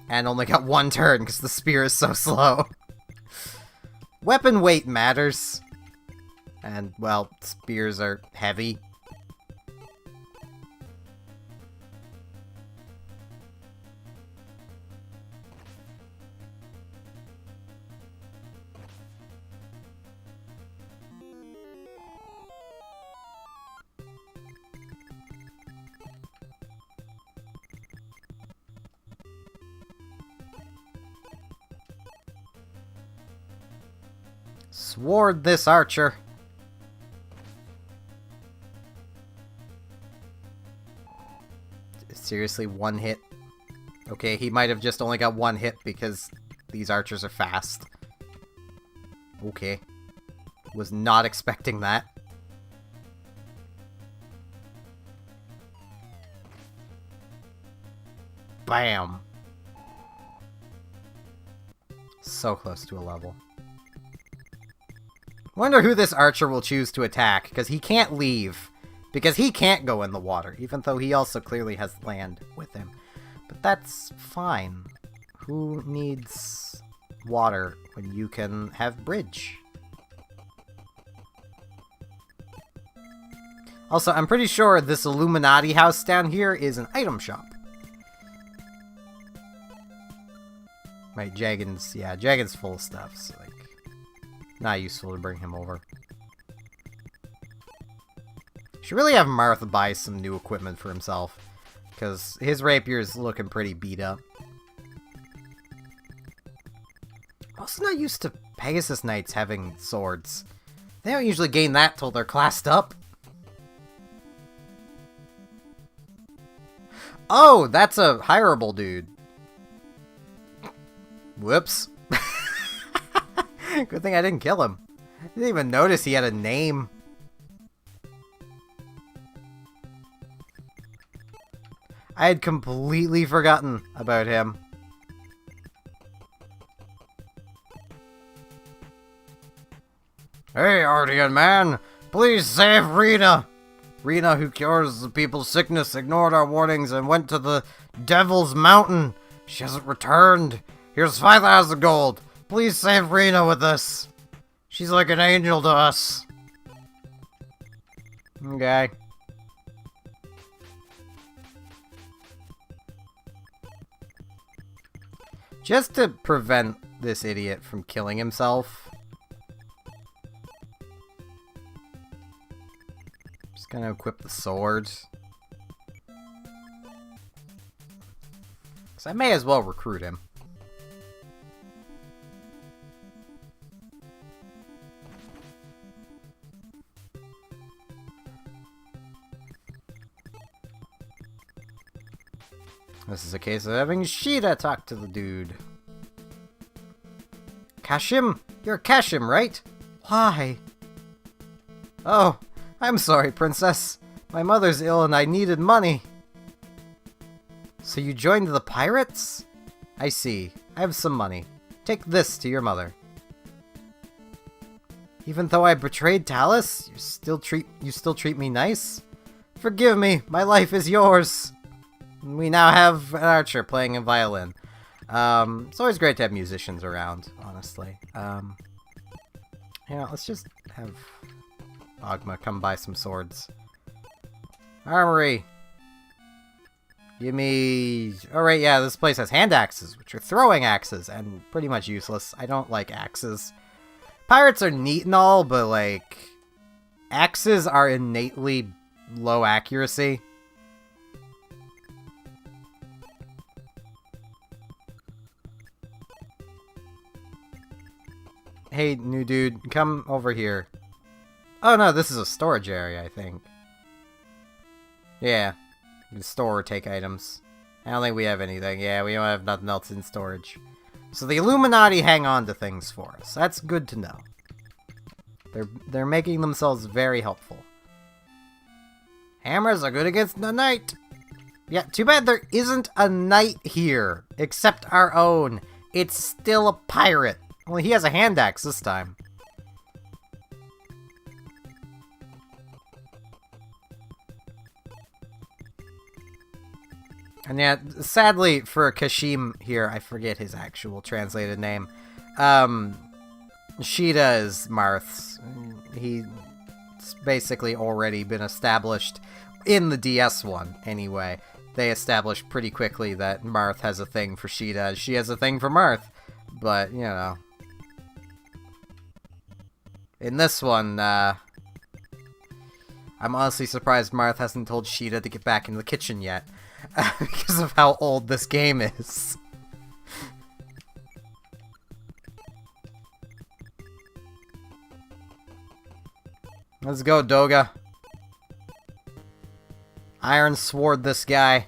And only got one turn, because the spear is so slow. Weapon weight matters. And, well, spears are heavy. Sword this archer. Seriously, one hit? Okay, he might have just only got one hit because these archers are fast. Okay. Was not expecting that. Bam! So close to a level. Wonder who this archer will choose to attack, because he can't leave. Because he can't go in the water, even though he also clearly has land with him. But that's fine. Who needs water when you can have bridge? Also, I'm pretty sure this Illuminati house down here is an item shop. Right, Jagan's, yeah, Jagan's full of stuff, so, like, not useful to bring him over. Should really have Marth buy some new equipment for himself, because his rapier's looking pretty beat up. I'm also not used to Pegasus Knights having swords. They don't usually gain that till they're classed up. Oh, that's a hireable dude. Whoops. Good thing I didn't kill him. I didn't even notice he had a name. I had completely forgotten about him. Hey, Artian man! Please save Rena! Rena, who cures the people's sickness, ignored our warnings and went to the Devil's Mountain. She hasn't returned. Here's 5,000 gold. Please save Rena with this. She's like an angel to us. Okay. Just to prevent this idiot from killing himself, just gonna equip the sword. Because I may as well recruit him. This is a case of having Sheeta talk to the dude. Kashim? You're Kashim, right? Why? Oh, I'm sorry, princess. My mother's ill and I needed money. So you joined the pirates? I see. I have some money. Take this to your mother. Even though I betrayed Talus, you still treat me nice? Forgive me, my life is yours. We now have an archer playing a violin. It's always great to have musicians around, honestly. Yeah, let's just have Ogma come buy some swords. Armory! Give me... Alright, yeah, this place has hand axes, which are throwing axes, and pretty much useless. I don't like axes. Pirates are neat and all, but, like... Axes are innately low accuracy. Hey, new dude, come over here. Oh no, this is a storage area, I think. Yeah. You can store or take items. I don't think we have anything. Yeah, we don't have nothing else in storage. So the Illuminati hang on to things for us. That's good to know. They're making themselves very helpful. Hammers are good against the knight. Yeah, too bad there isn't a knight here, except our own. It's still a pirate. Well, he has a hand axe this time. And yeah, sadly for Kashim here, I forget his actual translated name. Sheeta is Marth's. He's basically already been established in the DS one, anyway. They established pretty quickly that Marth has a thing for Sheeta. She has a thing for Marth. But, you know. In this one, I'm honestly surprised Marth hasn't told Sheeta to get back in the kitchen yet. Because of how old this game is. Let's go, Doga. Iron Sword this guy.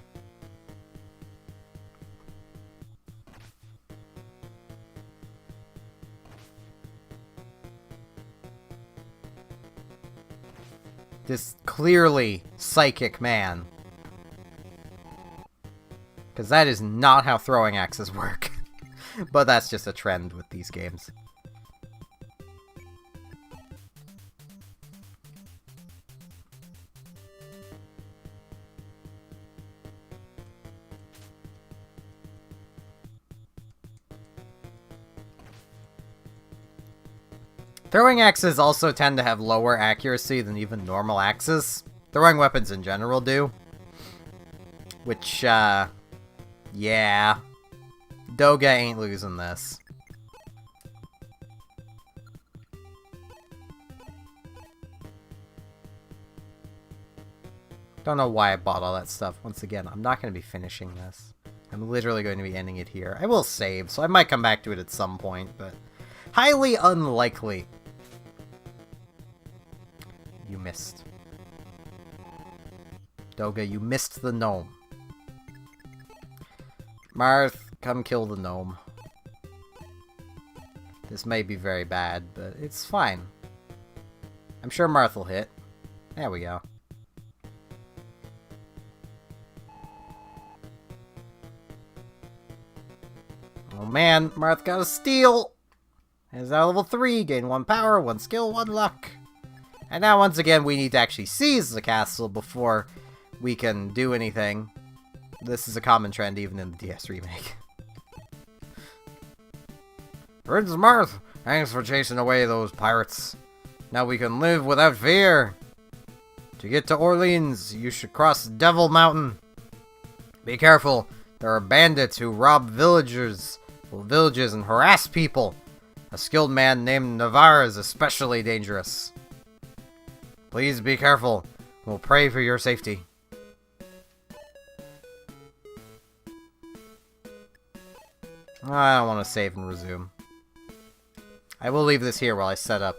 This clearly psychic man. Because that is not how throwing axes work. But that's just a trend with these games. Throwing axes also tend to have lower accuracy than even normal axes. Throwing weapons in general do. Which, yeah. Doga ain't losing this. Don't know why I bought all that stuff. Once again, I'm not going to be finishing this. I'm literally going to be ending it here. I will save, so I might come back to it at some point, but highly unlikely. You missed. Doga, you missed the gnome. Marth, come kill the gnome. This may be very bad, but it's fine. I'm sure Marth will hit. There we go. Oh man, Marth got a steal! Is now level 3, gain 1 power, 1 skill, 1 luck. And now once again we need to actually seize the castle before we can do anything. This is a common trend even in the DS remake. Prince Marth, thanks for chasing away those pirates. Now we can live without fear. To get to Orleans, you should cross Devil Mountain. Be careful, there are bandits who rob villages and harass people. A skilled man named Navarre is especially dangerous. Please be careful. We'll pray for your safety. I don't want to save and resume. I will leave this here while I set up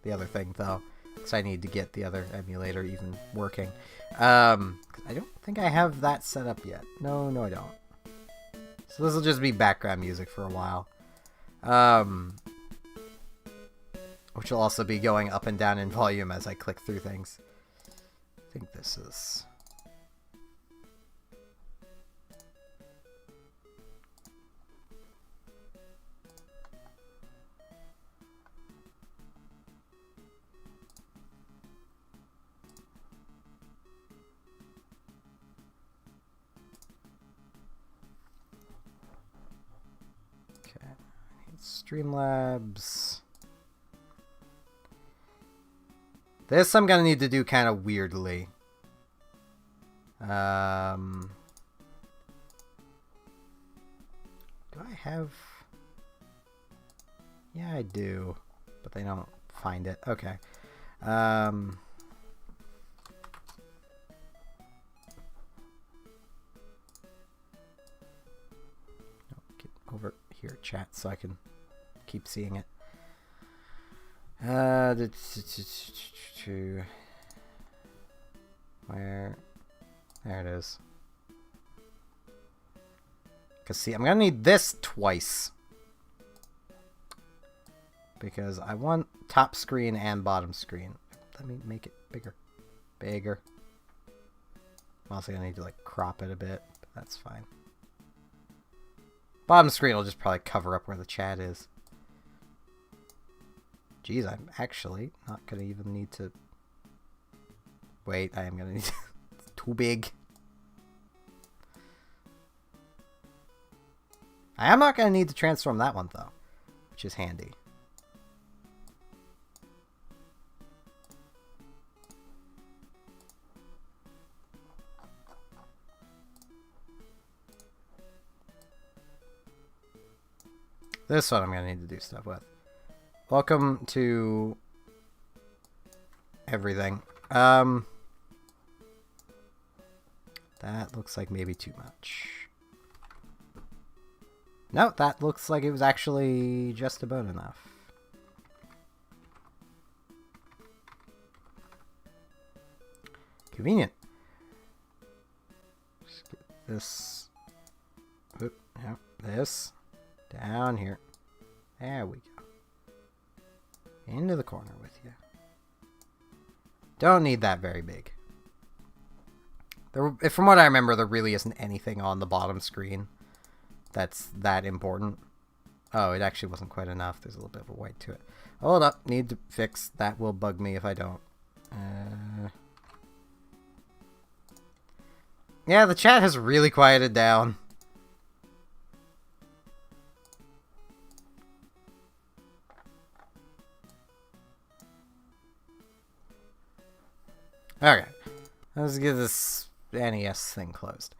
the other thing, though. Because I need to get the other emulator even working. I don't think I have that set up yet. No, I don't. So this will just be background music for a while. Which will also be going up and down in volume as I click through things. I think this is... Streamlabs. This I'm gonna need to do kind of weirdly. Do I have... Yeah, I do. But they don't find it. Okay. Get over here, chat, so I can keep seeing it. Where? There it is. Because, see, I'm going to need this twice. Because I want top screen and bottom screen. Let me make it bigger. Bigger. I'm also going to need to, like, crop it a bit. But that's fine. Bottom screen will just probably cover up where the chat is. Geez, I'm actually not going to even need to... Wait, I am going to need to... It's too big. I am not going to need to transform that one, though. Which is handy. This one I'm going to need to do stuff with. Welcome to everything. That looks like maybe too much. No, that looks like it was actually just about enough. Convenient. Just get this. Oop, yep, this. Down here. There we go. Into the corner with you. Don't need that very big. From what I remember, there really isn't anything on the bottom screen that's that important. Oh, it actually wasn't quite enough. There's a little bit of a white to it. Hold up. Need to fix. That will bug me if I don't. Yeah, the chat has really quieted down. Okay, let's get this NES thing closed.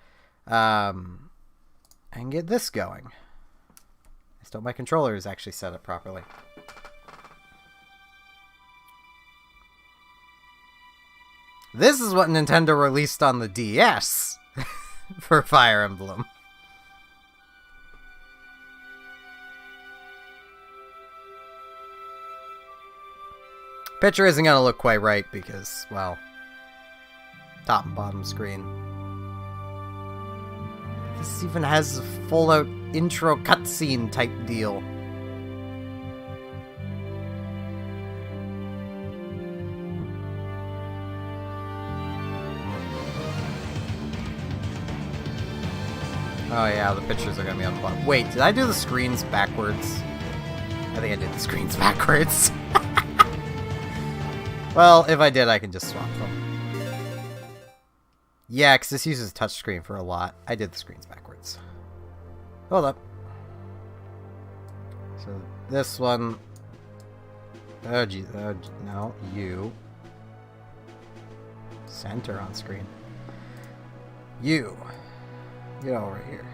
And get this going. I just hope my controller is actually set up properly. This is what Nintendo released on the DS for Fire Emblem. Picture isn't going to look quite right because, well... top and bottom screen. This even has a full-out intro cutscene type deal. Oh yeah, the pictures are gonna be on the bottom. Wait, did I do the screens backwards? I think I did the screens backwards. Well, if I did, I can just swap them. Yeah, because this uses touchscreen for a lot. I did the screens backwards. Hold up. So this one... Oh, geez. No, you. Center on screen. You. Get over here.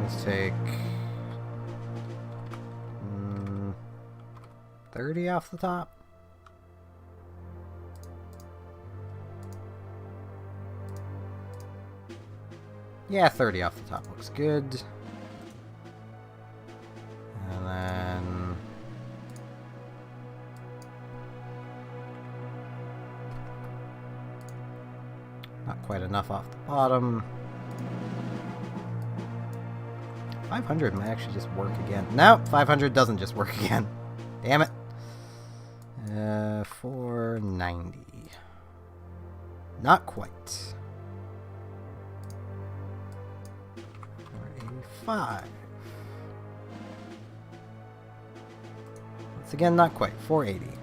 Let's take... 30 off the top. Yeah, 30 off the top looks good. And then... not quite enough off the bottom. 500 might actually just work again. No, 500 doesn't just work again. Damn it. 490. Not quite. 485. Once again, not quite. 480.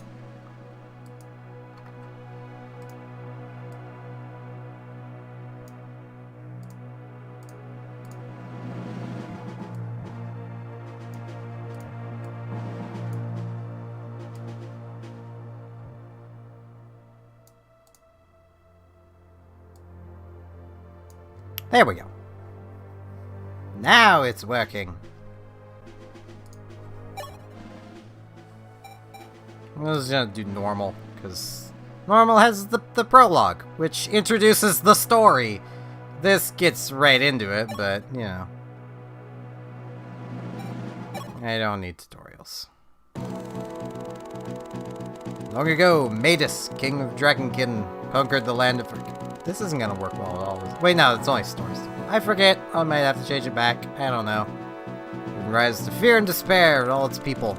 There we go. Now it's working. I'm just gonna do normal, because normal has the prologue, which introduces the story. This gets right into it, but, you know. I don't need tutorials. Long ago, Matus, king of Dragonkin, conquered the land of... This isn't gonna work well at all. Wait, no, it's only stories. I forget. I might have to change it back. I don't know. It rises to fear and despair of all its people.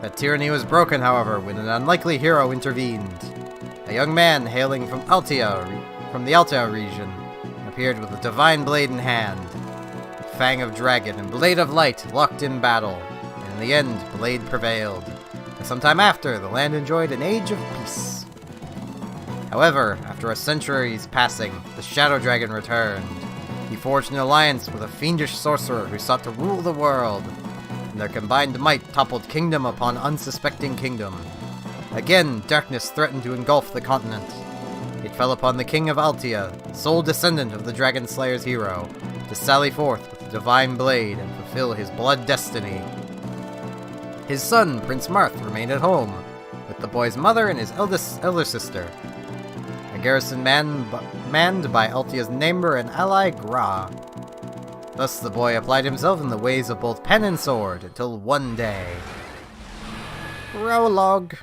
That tyranny was broken, however, when an unlikely hero intervened. A young man hailing from the Altea region appeared with a divine blade in hand. Fang of Dragon and Blade of Light locked in battle, and in the end, Blade prevailed. And sometime after, the land enjoyed an age of peace. However, after a century's passing, the Shadow Dragon returned. He forged an alliance with a fiendish sorcerer who sought to rule the world, and their combined might toppled kingdom upon unsuspecting kingdom. Again, darkness threatened to engulf the continent. It fell upon the King of Altea, sole descendant of the Dragon Slayer's hero, to sally forth with the divine blade and fulfill his blood destiny. His son, Prince Marth, remained at home, with the boy's mother and his elder sister. A garrison manned by Altea's neighbor and ally, Gra. Thus the boy applied himself in the ways of both pen and sword, until one day... Prologue.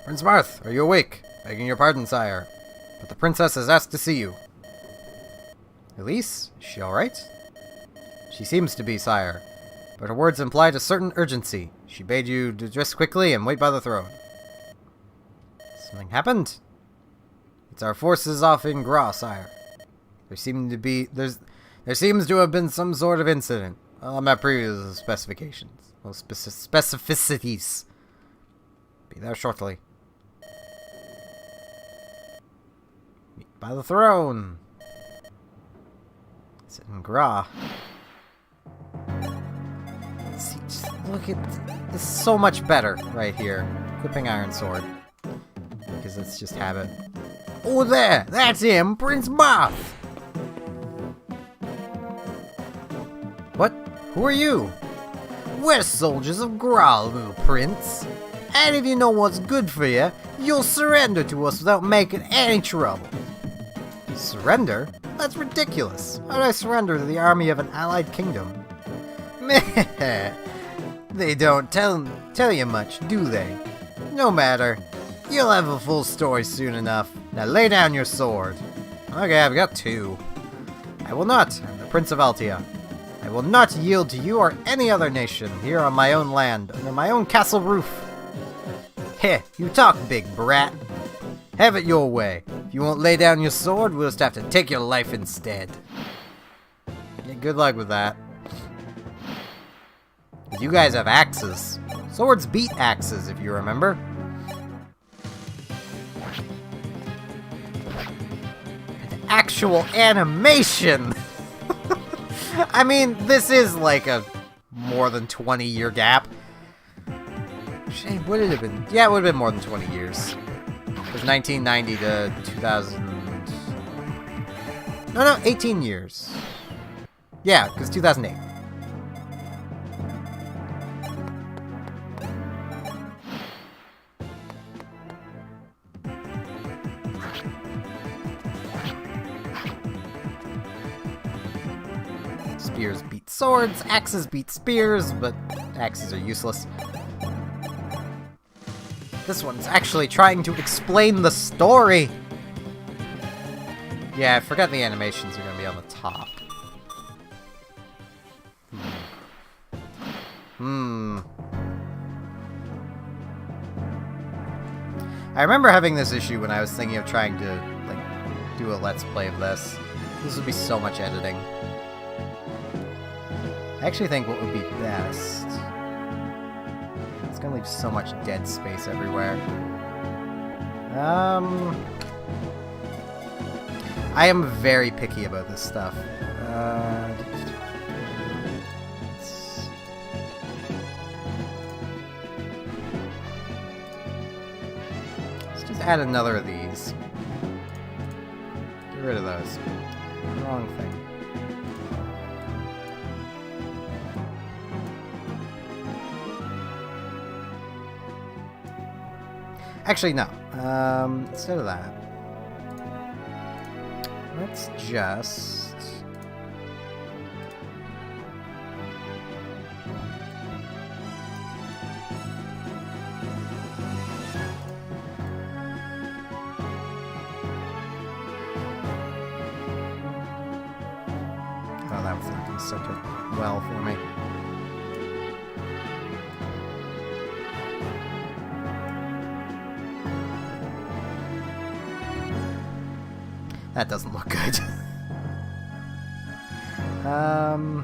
Prince Marth, are you awake? Begging your pardon, sire, but the princess has asked to see you. Elise? Is she alright? She seems to be, sire, but her words implied a certain urgency. She bade you to dress quickly and wait by the throne. Something happened? It's our forces off in Gra, sire. There seems to have been some sort of incident. I'll have previous specifications. Well, specificities. Be there shortly. Meet by the throne. It's in Gra. See, just look at this is so much better right here. Equipping Iron Sword. Because it's just habit. Oh, there! That's him! Prince Marth! What? Who are you? We're soldiers of Graal, little prince. And if you know what's good for you, you'll surrender to us without making any trouble. Surrender? That's ridiculous. How do I surrender to the army of an allied kingdom? Meh. They don't tell you much, do they? No matter. You'll have a full story soon enough. Now lay down your sword. Okay, I've got two. I will not. I'm the Prince of Altea. I will not yield to you or any other nation here on my own land, under my own castle roof. Heh, you talk big, brat. Have it your way. If you won't lay down your sword, we'll just have to take your life instead. Yeah, good luck with that. You guys have axes. Swords beat axes, if you remember. An actual animation! I mean, this is like a more than 20-year gap. Actually, would it have been? Yeah, it would have been more than 20 years. It was 1990 to 2000... No, 18 years. Yeah, because 2008. Spears beat swords, axes beat spears, but axes are useless. This one's actually trying to explain the story! Yeah, I forgot the animations are gonna be on the top. I remember having this issue when I was thinking of trying to, like, do a Let's Play of this. This would be so much editing. I actually think what would be best... It's gonna leave so much dead space everywhere. I am very picky about this stuff. add another of these. Get rid of those. Wrong thing. Actually, no. Instead of that, let's just... Oh, that was not going to center well for me. That doesn't look good. No,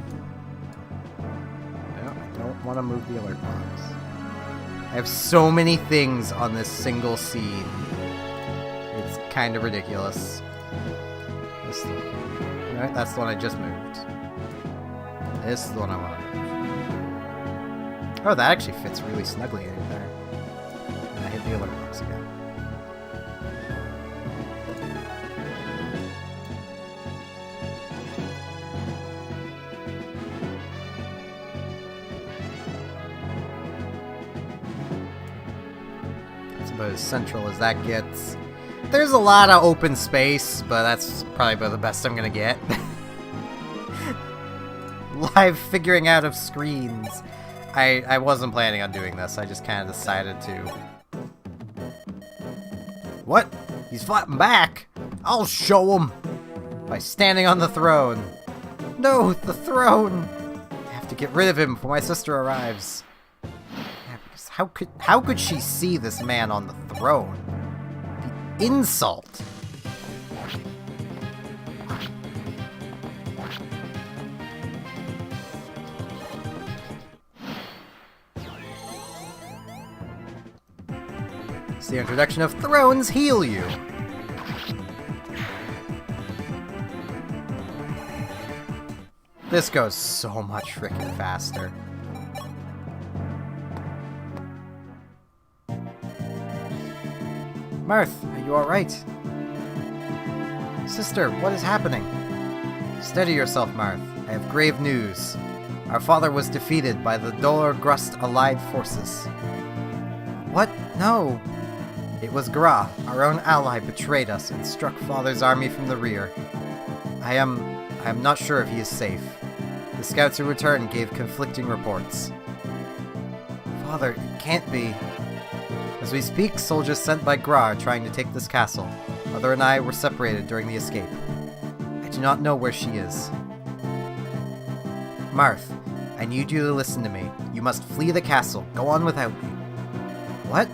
I don't want to move the alert box. I have so many things on this single seed. It's kind of ridiculous. This one. Alright, that's the one I just moved. This is the one I want to move. Oh, that actually fits really snugly in there. And I hit the alert box again. As central as that gets. There's a lot of open space, but that's probably about the best I'm gonna get. Live figuring out of screens. I wasn't planning on doing this, I just kind of decided to. What? He's fighting back? I'll show him! By standing on the throne. No, the throne! I have to get rid of him before my sister arrives. How could she see this man on the throne? The insult! It's the introduction of thrones heal you. This goes so much freaking faster. Marth, are you alright? Sister, what is happening? Steady yourself, Marth. I have grave news. Our father was defeated by the Dolor-Grust Allied forces. What? No! It was Gra, our own ally, betrayed us and struck Father's army from the rear. I am not sure if he is safe. The scouts who returned gave conflicting reports. Father, it can't be. As we speak, soldiers sent by Gra are trying to take this castle. Mother and I were separated during the escape. I do not know where she is. Marth, I need you to listen to me. You must flee the castle. Go on without me. What?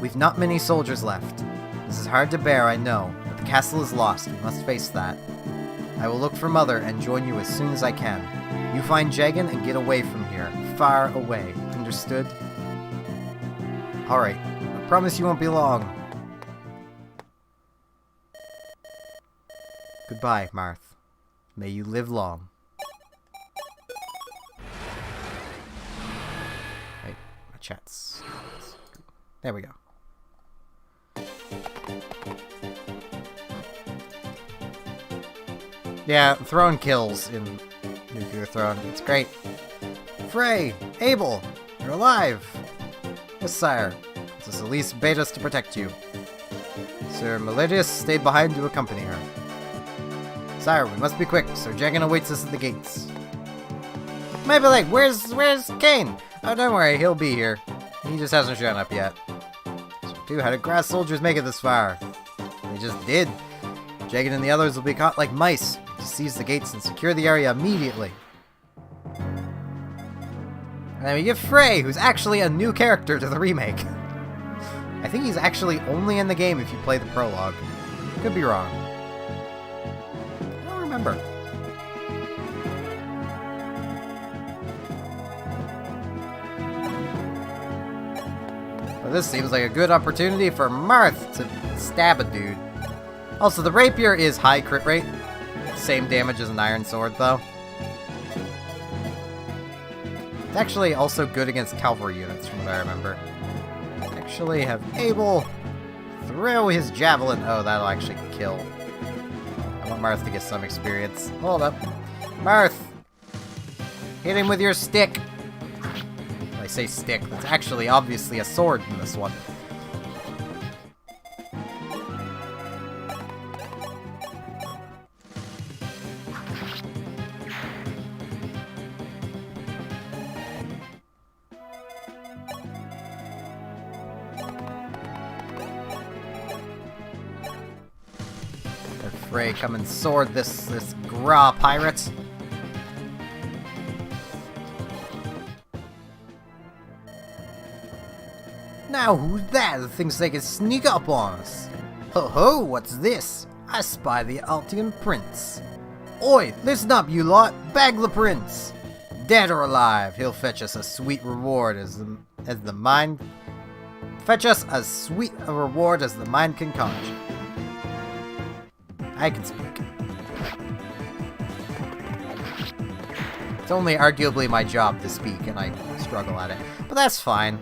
We've not many soldiers left. This is hard to bear, I know, but the castle is lost. We must face that. I will look for Mother and join you as soon as I can. You find Jagan and get away from here. Far away. Understood? Alright. I promise you won't be long. Goodbye, Marth. May you live long. Wait, my chat's... There we go. Yeah, Throne kills in Nuclear Throne. It's great. Frey! Abel! You're alive! Yes, sire. Princess Elise bade us to protect you. Sir Melodius stayed behind to accompany her. Sire, we must be quick. Sir Jagan awaits us at the gates. Might be like, where's Kane? Oh, don't worry, he'll be here. He just hasn't shown up yet. So, dude, how did grass soldiers make it this far? They just did. Jagan and the others will be caught like mice. To seize the gates and secure the area immediately. And then we get Frey, who's actually a new character to the remake. I think he's actually only in the game if you play the prologue. Could be wrong. I don't remember. But this seems like a good opportunity for Marth to stab a dude. Also, the rapier is high crit rate. Same damage as an iron sword, though. It's actually also good against cavalry units, from what I remember. I actually have Abel Throw his javelin. Oh, that'll actually kill. I want Marth to get some experience. Hold up. Marth! Hit him with your stick. Well, I say stick. That's actually obviously a sword in this one. Frey, come and sword this Gra pirate. Now who's that that thinks they can sneak up on us? Ho ho, what's this? I spy the Altian prince. Oi, listen up, you lot! Bag the prince! Dead or alive, he'll fetch us a sweet reward as the mind can conjure. I can speak. It's only arguably my job to speak, and I struggle at it. But that's fine.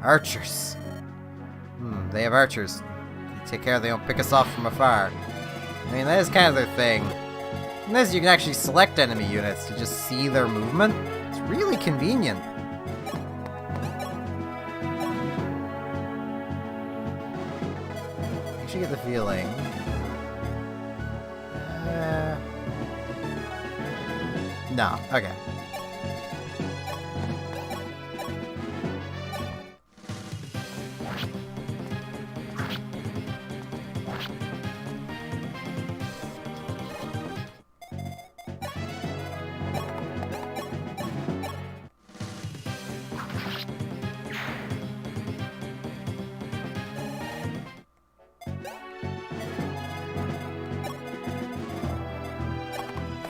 Archers. They have archers. Take care they don't pick us off from afar. I mean, that is kind of their thing. And this, you can actually select enemy units to just see their movement. It's really convenient. I get the feeling. No, okay.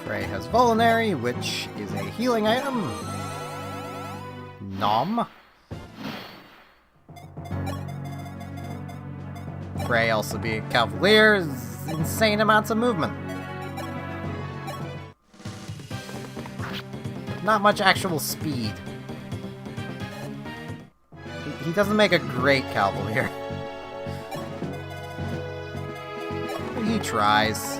Frey has Vulnerary, which is a healing item. Nom. Frey also being Cavalier is insane amounts of movement. Not much actual speed. He doesn't make a great Cavalier. But he tries.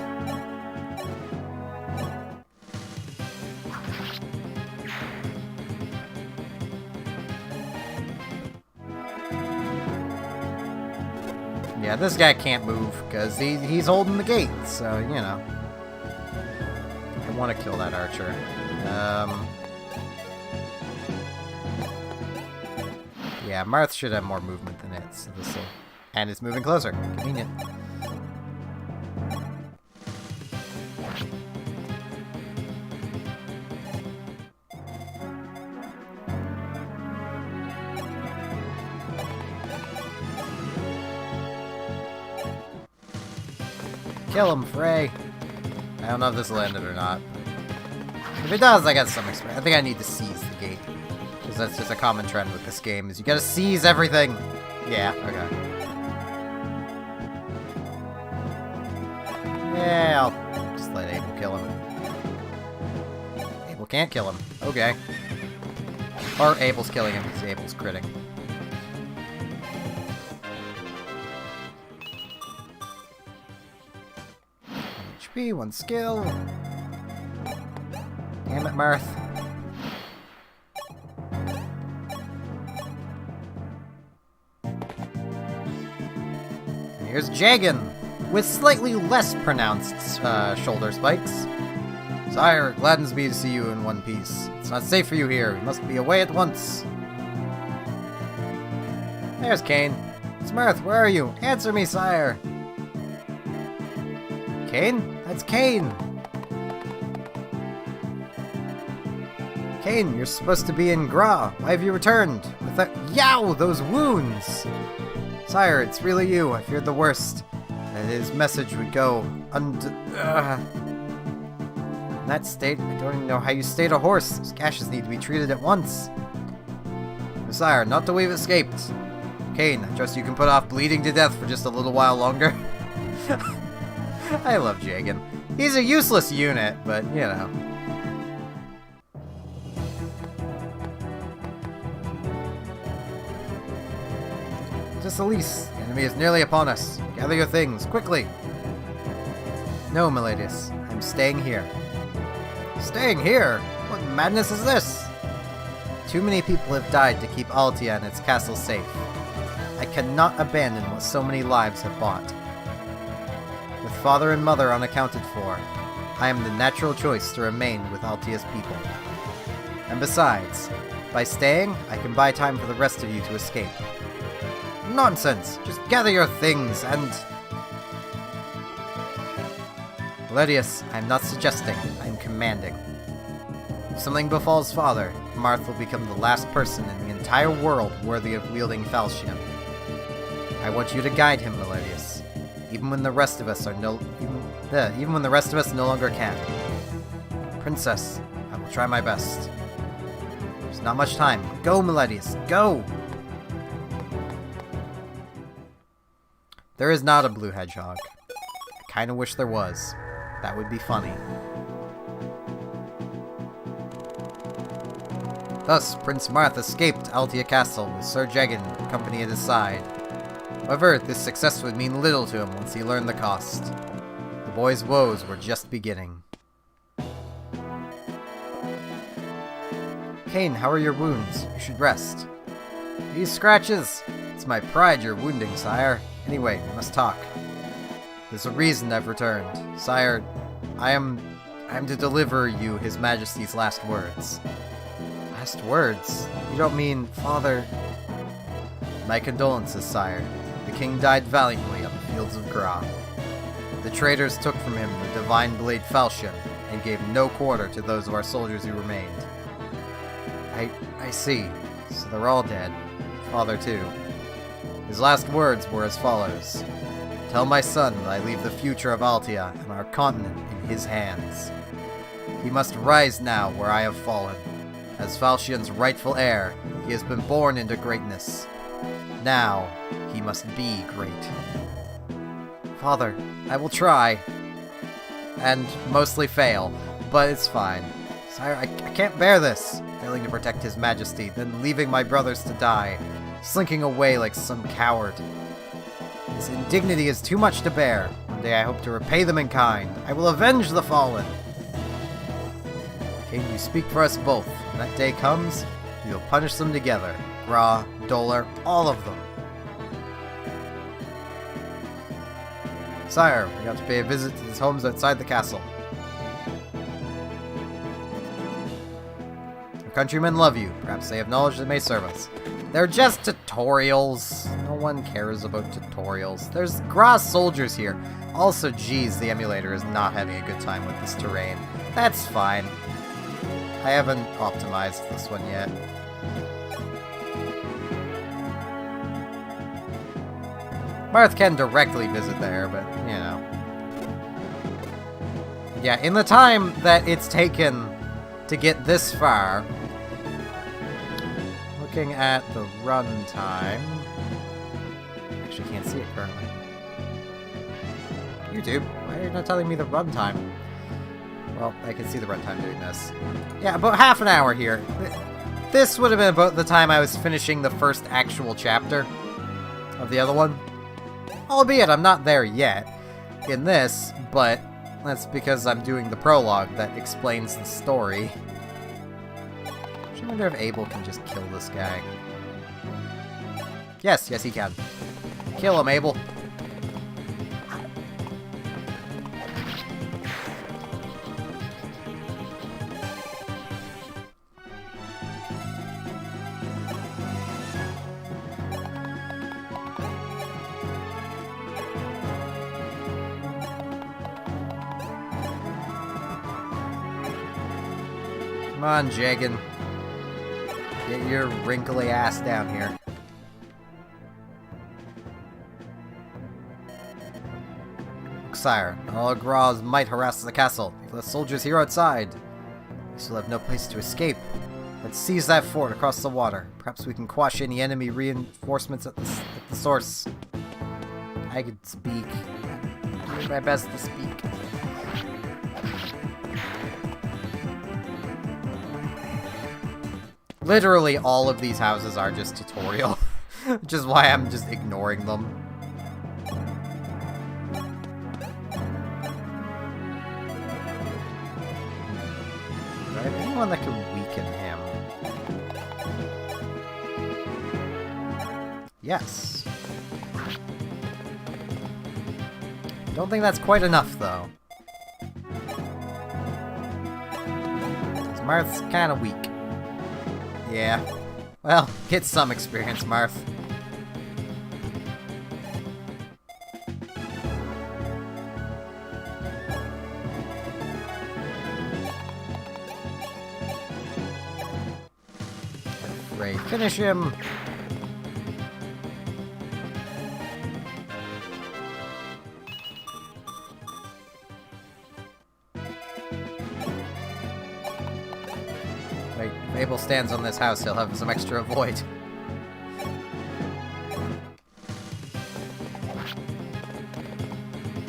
Yeah, this guy can't move because he's holding the gate, so, you know. I want to kill that archer. Yeah, Marth should have more movement than it, so this'll... And it's moving closer. Convenient. Kill him, Frey. I don't know if this will end it or not. If it does, I got some experience. I think I need to seize the gate. Because that's just a common trend with this game, is you gotta seize everything. Yeah, okay. Yeah, I'll just let Abel kill him. Abel can't kill him. Okay. Or Abel's killing him because Abel's critting. HP, 1 skill. Damn it, Marth. And here's Jagan, with slightly less pronounced shoulder spikes. Sire, it gladdens me to see you in one piece. It's not safe for you here. You must be away at once. There's Kane. It's Marth, where are you? Answer me, sire. Kane? That's Kane! Kane, you're supposed to be in Gra. Why have you returned? With that... Yow! Those wounds! Sire, it's really you. I feared the worst. That his message would go In that state, I don't even know how you stayed a horse. Those gashes need to be treated at once. Sire, not till we've escaped. Kane, I trust you can put off bleeding to death for just a little while longer. I love Jagan. He's a useless unit, but, you know. Princess Elise, the enemy is nearly upon us. Gather your things, quickly. No, Miladius, I'm staying here. Staying here? What madness is this? Too many people have died to keep Altia and its castle safe. I cannot abandon what so many lives have bought. With father and mother unaccounted for, I am the natural choice to remain with Altia's people. And besides, by staying, I can buy time for the rest of you to escape. Nonsense! Just gather your things and... Miladius, I am not suggesting, I am commanding. If something befalls father, Marth will become the last person in the entire world worthy of wielding Falchion. I want you to guide him, Miladius, even when the rest of us no longer can. Princess, I will try my best. There's not much time. Go, Miladius, go! There is not a blue hedgehog. I kinda wish there was. That would be funny. Thus, Prince Marth escaped Altia Castle with Sir Jagan company at his side. However, this success would mean little to him once he learned the cost. The boy's woes were just beginning. Cain, how are your wounds? You should rest. These scratches! It's my pride you're wounding, sire. Anyway, we must talk. There's a reason I've returned. Sire, I am to deliver you His Majesty's last words. Last words? You don't mean, Father... My condolences, sire. The king died valiantly on the fields of Gra. The traitors took from him the divine blade Falchion, and gave no quarter to those of our soldiers who remained. I see. So they're all dead. Father, too. His last words were as follows. Tell my son that I leave the future of Altia and our continent in his hands. He must rise now where I have fallen. As Falchion's rightful heir, he has been born into greatness. Now, he must be great. Father, I will try. And mostly fail, but it's fine. Sire, I can't bear this. Failing to protect His Majesty, then leaving my brothers to die. Slinking away like some coward. This indignity is too much to bear. One day I hope to repay them in kind. I will avenge the fallen. Can you speak for us both? When that day comes, we will punish them together. Gra, Dolar, all of them. Sire, we have to pay a visit to his homes outside the castle. Our countrymen love you. Perhaps they have knowledge that may serve us. They're just tutorials. No one cares about tutorials. There's Gra soldiers here. Also, geez, the emulator is not having a good time with this terrain. That's fine. I haven't optimized this one yet. Marth can directly visit there, but, you know. Yeah, in the time that it's taken to get this far, looking at the runtime, actually can't see it currently. YouTube, why are you not telling me the runtime? Well, I can see the runtime doing this. Yeah, about half an hour here. This would have been about the time I was finishing the first actual chapter of the other one. Albeit I'm not there yet in this, but that's because I'm doing the prologue that explains the story. I wonder if Abel can just kill this guy. Yes, he can. Kill him, Abel. Come on, Jagan. Get your wrinkly ass down here. Sire, all Gra's might harasses the castle. If the soldiers here outside, we still have no place to escape. Let's seize that fort across the water. Perhaps we can quash any enemy reinforcements at the source. I could speak. Do my best to speak. Literally all of these houses are just tutorial. Which is why I'm just ignoring them. Do I have anyone that can weaken him? Yes. Don't think that's quite enough, though. Marth's kind of weak. Yeah. Well, get some experience, Marth. Ray, finish him. Wait, if Abel stands on this house, he'll have some extra avoid.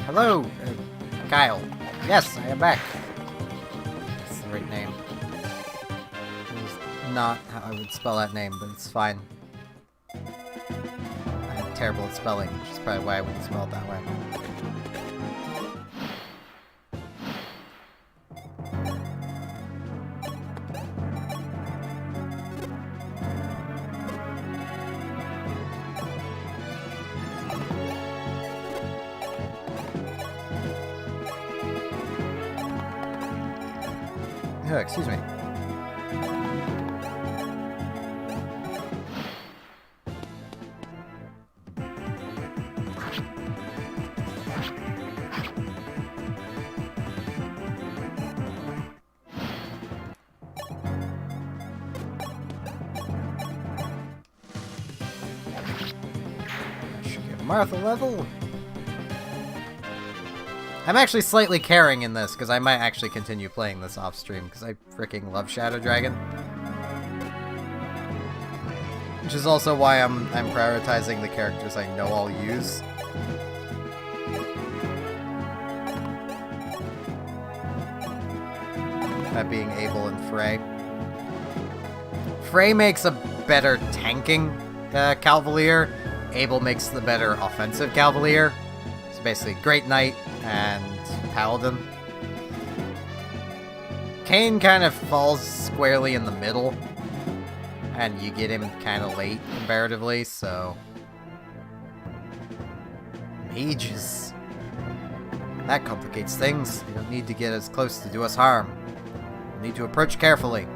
Hello, Kyle. Yes, I am back. That's the right name. It's not how I would spell that name, but it's fine. I'm terrible at spelling, which is probably why I wouldn't spell it that way. Oh, excuse me. Should give Martha level. I'm actually slightly caring in this, because I might actually continue playing this off-stream, because I freaking love Shadow Dragon. Which is also why I'm prioritizing the characters I know I'll use. That being Abel and Frey. Frey makes a better tanking Cavalier. Abel makes the better offensive Cavalier. So basically, Great Knight and Paladin. Kain kind of falls squarely in the middle, and you get him kind of late comparatively, so... Mages. That complicates things. You don't need to get as close to do us harm. You need to approach carefully.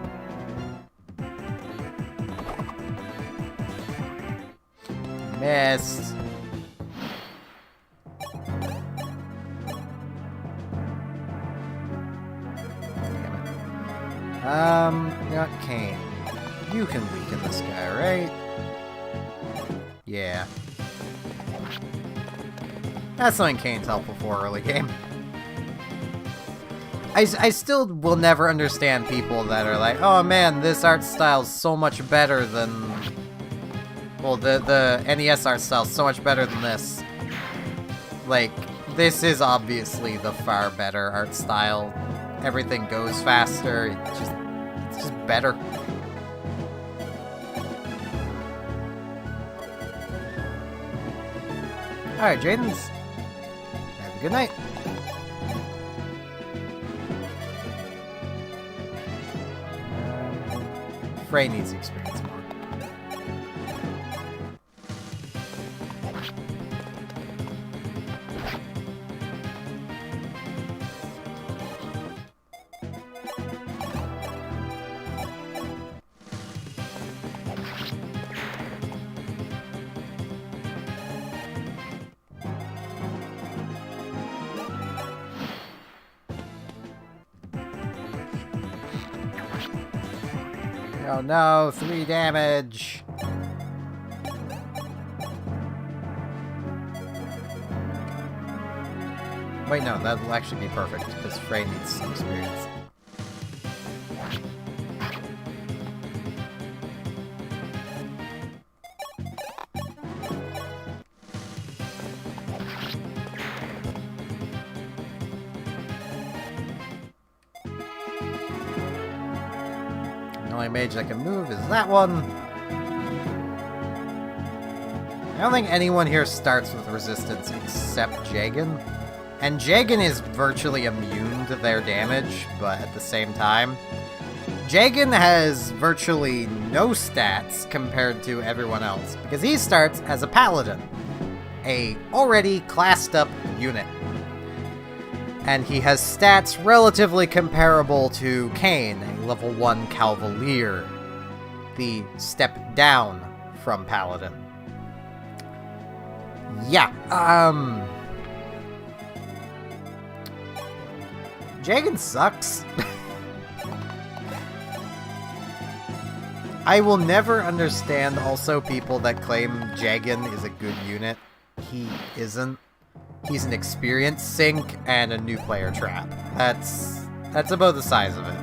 Missed. Not Kain. You can weaken this guy, right? Yeah. That's something Kain's helpful for early game. I still will never understand people that are like, oh man, this art style's so much better than... Well, the NES art style's so much better than this. Like, this is obviously the far better art style. Everything goes faster, it's just better. Alright, Jaden's. Have a good night. Frey needs experience more. Oh no, 3 damage! Wait, no, that'll actually be perfect, because Frey needs some experience. The only mage that can move is that one. I don't think anyone here starts with resistance except Jagan. And Jagan is virtually immune to their damage, but at the same time, Jagan has virtually no stats compared to everyone else, because he starts as a paladin, a already classed up unit. And he has stats relatively comparable to Kain, a level 1 Cavalier, the step down from paladin. Yeah, Jagan sucks. I will never understand also people that claim Jagan is a good unit. He isn't. He's an experience sink and a new player trap. That's about the size of it.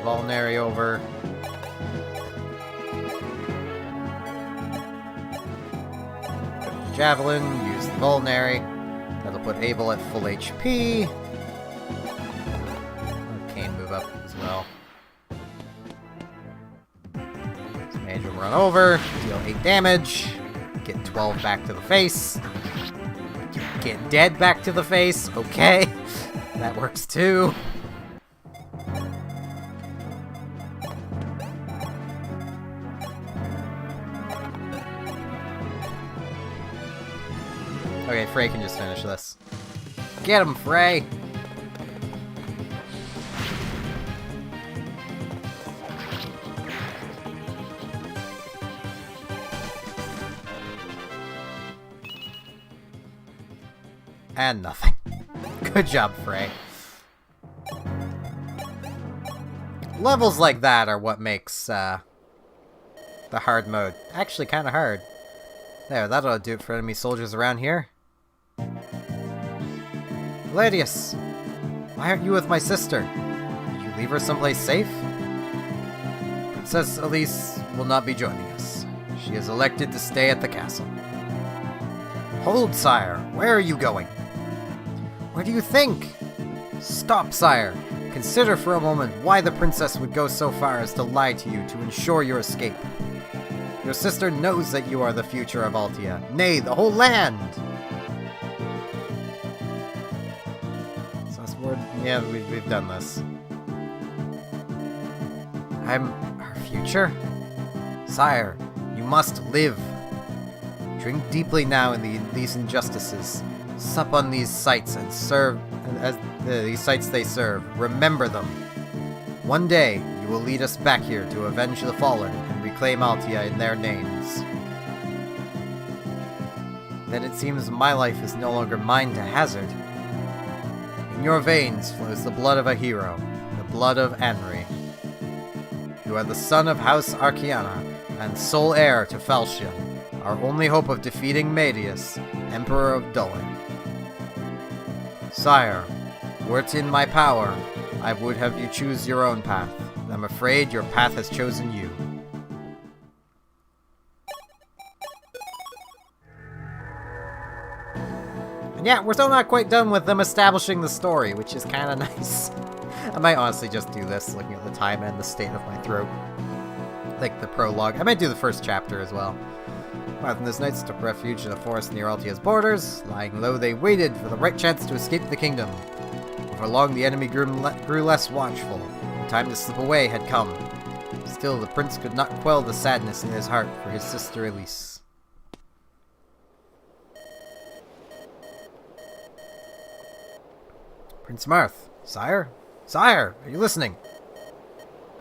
Vulnerary over. Javelin, use the Vulnerary. That'll put Abel at full HP. Kain move up as well. So Mage will run over, deal 8 damage, get 12 back to the face. Get dead back to the face, okay. That works too. Okay, Frey can just finish this. Get him, Frey! And nothing. Good job, Frey. Levels like that are what makes the hard mode actually kind of hard. There, that'll do it for enemy soldiers around here. Gladius! Why aren't you with my sister? Did you leave her someplace safe? Princess Elise will not be joining us. She is elected to stay at the castle. Hold, sire! Where are you going? Where do you think? Stop, sire! Consider for a moment why the princess would go so far as to lie to you to ensure your escape. Your sister knows that you are the future of Altia, nay, the whole land! Yeah, we've done this. I'm our future? Sire, you must live. Drink deeply now in these injustices. Sup on these sights and serve as these sights they serve. Remember them. One day, you will lead us back here to avenge the fallen and reclaim Altia in their names. Then it seems my life is no longer mine to hazard. In your veins flows the blood of a hero, the blood of Anri. You are the son of House Arciana, and sole heir to Falchion, our only hope of defeating Medius, Emperor of Dulin. Sire, were it in my power, I would have you choose your own path. I'm afraid your path has chosen you. And yeah, we're still not quite done with them establishing the story, which is kind of nice. I might honestly just do this, looking at the time and the state of my throat. Like the prologue. I might do the first chapter as well. Marth and his knights took refuge in a forest near Altia's borders. Lying low, they waited for the right chance to escape the kingdom. Before long, the enemy grew less watchful. The time to slip away had come. Still, the prince could not quell the sadness in his heart for his sister Elise. Prince Marth, sire? Sire, are you listening?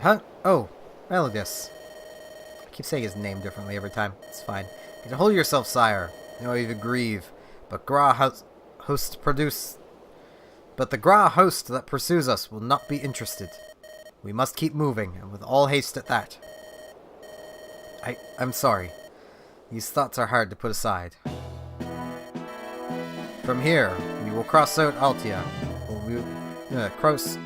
Huh? Oh, Melodius. I keep saying his name differently every time. It's fine. You can hold yourself, sire. I know you grieve, but the Gra host that pursues us will not be interested. We must keep moving, and with all haste at that. I'm sorry. These thoughts are hard to put aside. From here, we will cross out Altia. Cross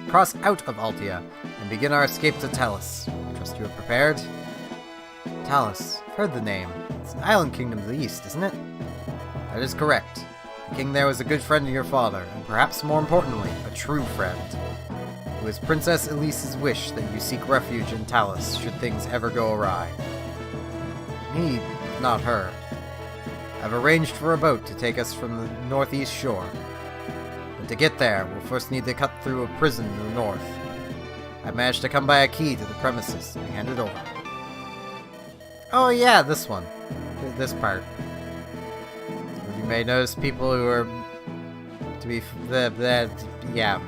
out of Altia and begin our escape to Talis. Trust you are prepared? Talis, I've heard the name. It's an island kingdom to the east, isn't it? That is correct. The king there was a good friend of your father, and perhaps more importantly, a true friend. It was Princess Elise's wish that you seek refuge in Talus should things ever go awry. Me, not her. I've arranged for a boat to take us from the northeast shore. But to get there, we'll first need to cut through a prison in the north. I managed to come by a key to the premises and hand it over. Oh yeah, this one. This part. You may notice people who are... to be... yeah.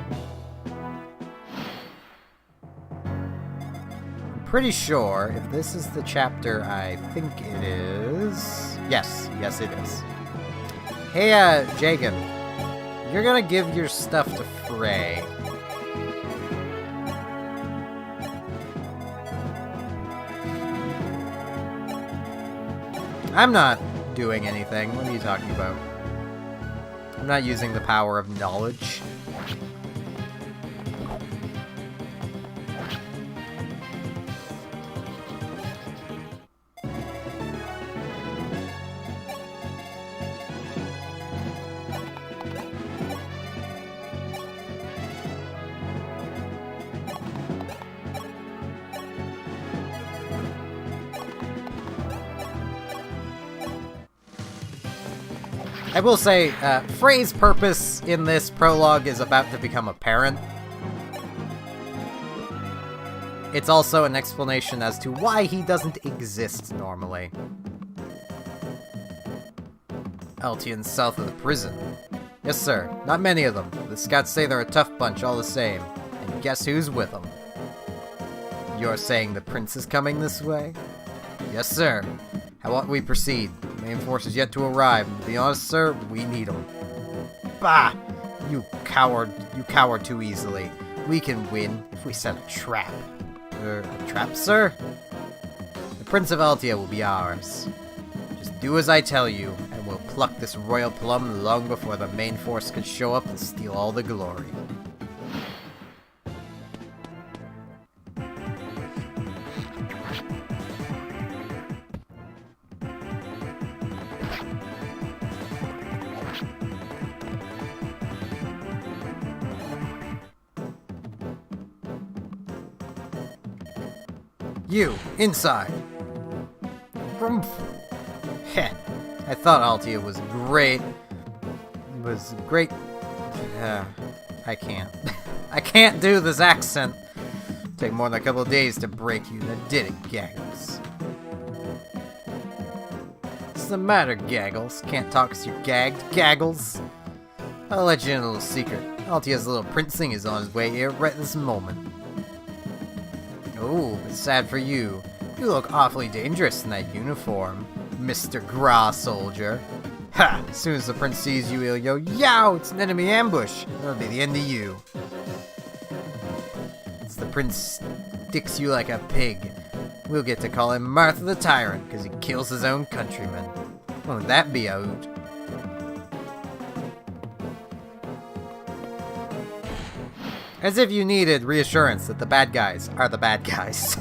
I'm pretty sure if this is the chapter I think it is... Yes it is. Hey, Jagan. You're gonna give your stuff to Frey. I'm not doing anything. What are you talking about? I'm not using the power of knowledge. I will say, Frey's purpose in this prologue is about to become apparent. It's also an explanation as to why he doesn't exist normally. Altians south of the prison. Yes, sir. Not many of them. The scouts say they're a tough bunch all the same. And guess who's with them? You're saying the prince is coming this way? Yes, sir. How ought we proceed? The main force is yet to arrive, and to be honest, sir, we need them. Bah! You coward too easily. We can win if we set a trap. A trap, sir? The Prince of Altia will be ours. Just do as I tell you, and we'll pluck this royal plum long before the main force can show up and steal all the glory. You, inside! Heh. I thought Altia was great. I can't. I can't do this accent. Take more than a couple of days to break you. That did it, Gaggles. What's the matter, Gaggles? Can't talk 'cause you're gagged, Gaggles? I'll let you in a little secret. Altia's little princeling is on his way here right this moment. Oh, it's sad for you. You look awfully dangerous in that uniform, Mr. Gra Soldier. Ha! As soon as the prince sees you, he'll yell, "Yow! It's an enemy ambush!" That'll be the end of you. As the prince sticks you like a pig, we'll get to call him Martha the Tyrant, because he kills his own countrymen. Won't that be a hoot? As if you needed reassurance that the bad guys are the bad guys.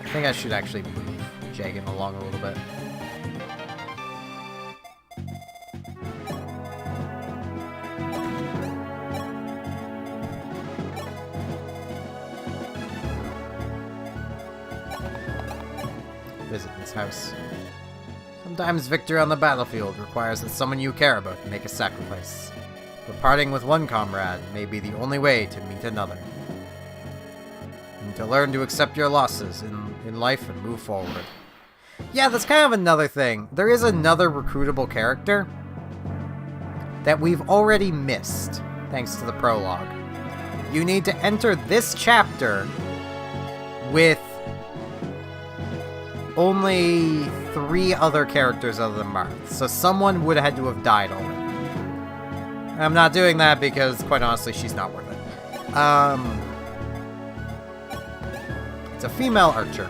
I think I should actually move Jagan along a little bit. Visit this house. Sometimes victory on the battlefield requires that someone you care about make a sacrifice. But parting with one comrade may be the only way to meet another. And to learn to accept your losses in life and move forward. Yeah, that's kind of another thing. There is another recruitable character that we've already missed, thanks to the prologue. You need to enter this chapter with only 3 other characters other than Marth. So someone would have had to have died already. I'm not doing that because, quite honestly, she's not worth it. It's a female archer.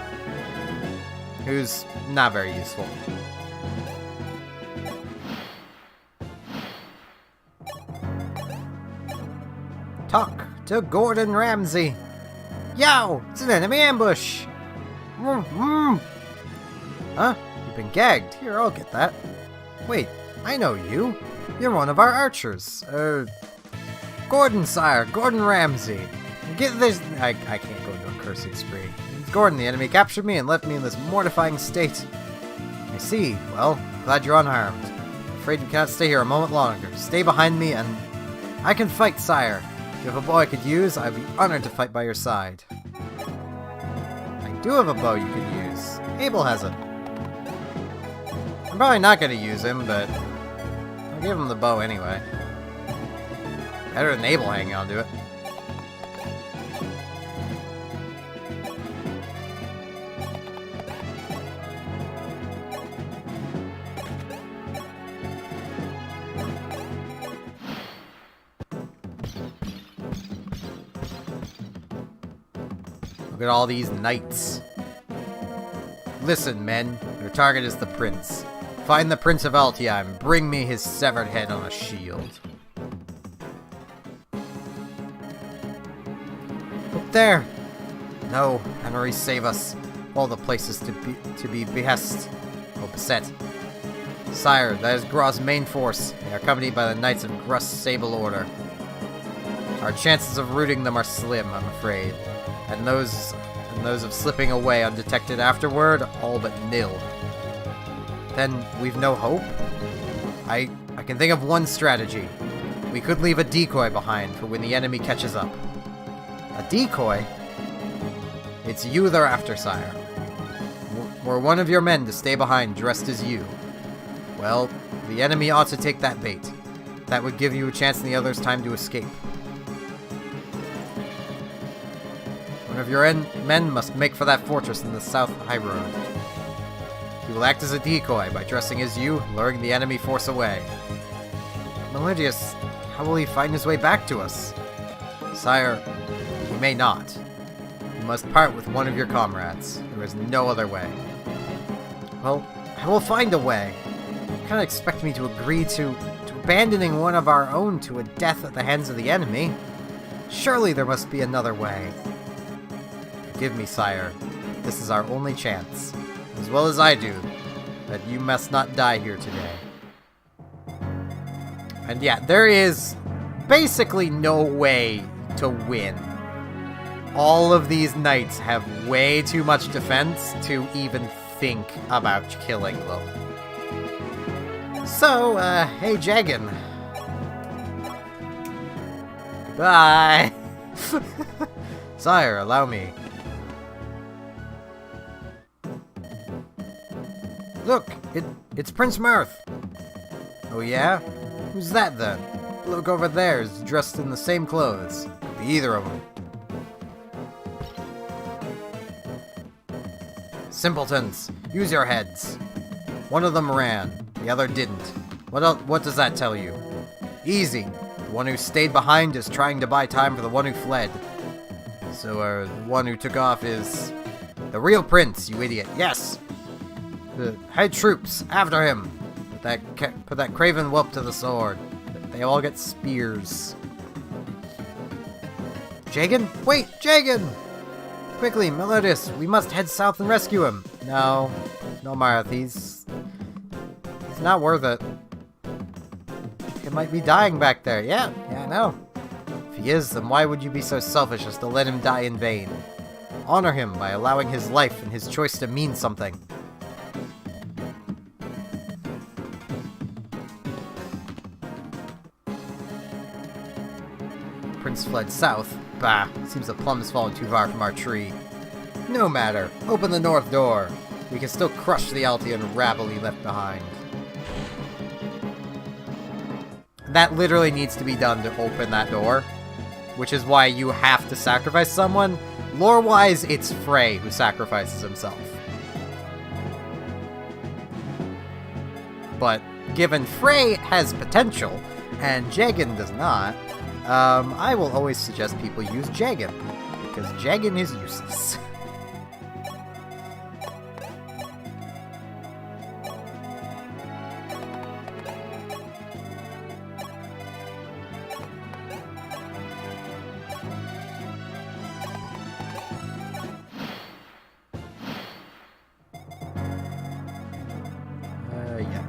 who's not very useful. Talk to Gordon Ramsay. Yo, it's an enemy ambush. Huh? You've been gagged. Here, I'll get that. Wait, I know you. You're one of our archers. Gordon, sire. Gordon Ramsay. Get this. I can't go into a cursing spree. It's Gordon. The enemy captured me and left me in this mortifying state. I see. Well, glad you're unharmed. Afraid you cannot stay here a moment longer. Stay behind me and I can fight, sire. If you have a bow I could use, I'd be honored to fight by your side. I do have a bow you could use. Abel has it. I'm probably not going to use him, but I'll give him the bow anyway. Better than Abel hanging on to it. Look at all these knights. Listen, men. Your target is the prince. Find the Prince of Altheim. Bring me his severed head on a shield. Look there. No, Henry, save us. All the places to be beset. Sire, that is Gross' main force. They are accompanied by the Knights of Gross' Sable Order. Our chances of routing them are slim, I'm afraid. And those of slipping away undetected afterward, all but nil. Then we've no hope? I can think of one strategy. We could leave a decoy behind for when the enemy catches up. A decoy? It's you they're after, sire. We're one of your men to stay behind dressed as you. Well, the enemy ought to take that bait. That would give you a chance and the others time to escape. One of your men must make for that fortress in the south high road. He will act as a decoy by dressing as you, luring the enemy force away. Melodius, how will he find his way back to us? Sire, he may not. You must part with one of your comrades. There is no other way. Well, I will find a way. You can't expect me to agree to abandoning one of our own to a death at the hands of the enemy. Surely there must be another way. Forgive me, sire. This is our only chance. As well as I do, that you must not die here today. And yeah, there is basically no way to win. All of these knights have way too much defense to even think about killing them. So, hey Jagan. Bye! Sire, allow me. Look, it's Prince Marth. Oh yeah? Who's that then? Look over there is dressed in the same clothes. Could be either of them. Simpletons, use your heads. One of them ran, the other didn't. What does that tell you? Easy. The one who stayed behind is trying to buy time for the one who fled. So, the one who took off is the real prince, you idiot. Yes! The head troops, after him! Put that craven whelp to the sword. They all get spears. Jagan? Wait, Jagan! Quickly, Melodius, we must head south and rescue him. No, Marth, he's not worth it. He might be dying back there. Yeah, I know. If he is, then why would you be so selfish as to let him die in vain? Honor him by allowing his life and his choice to mean something. Prince fled south. Bah, seems the plum's fallen too far from our tree. No matter, open the north door. We can still crush the Altean rabble he left behind. That literally needs to be done to open that door, which is why you have to sacrifice someone. Lore-wise, it's Frey who sacrifices himself. But given Frey has potential, and Jagan does not, I will always suggest people use Jagan, because Jagan is useless.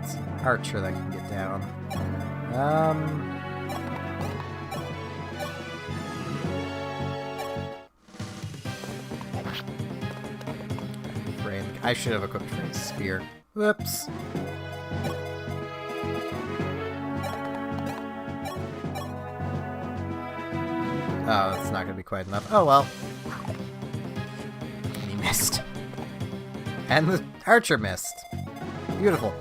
It's an archer that can get down. I should have equipped for his spear. Whoops. Oh, it's not gonna be quite enough. Oh well. And he missed. And the archer missed. Beautiful.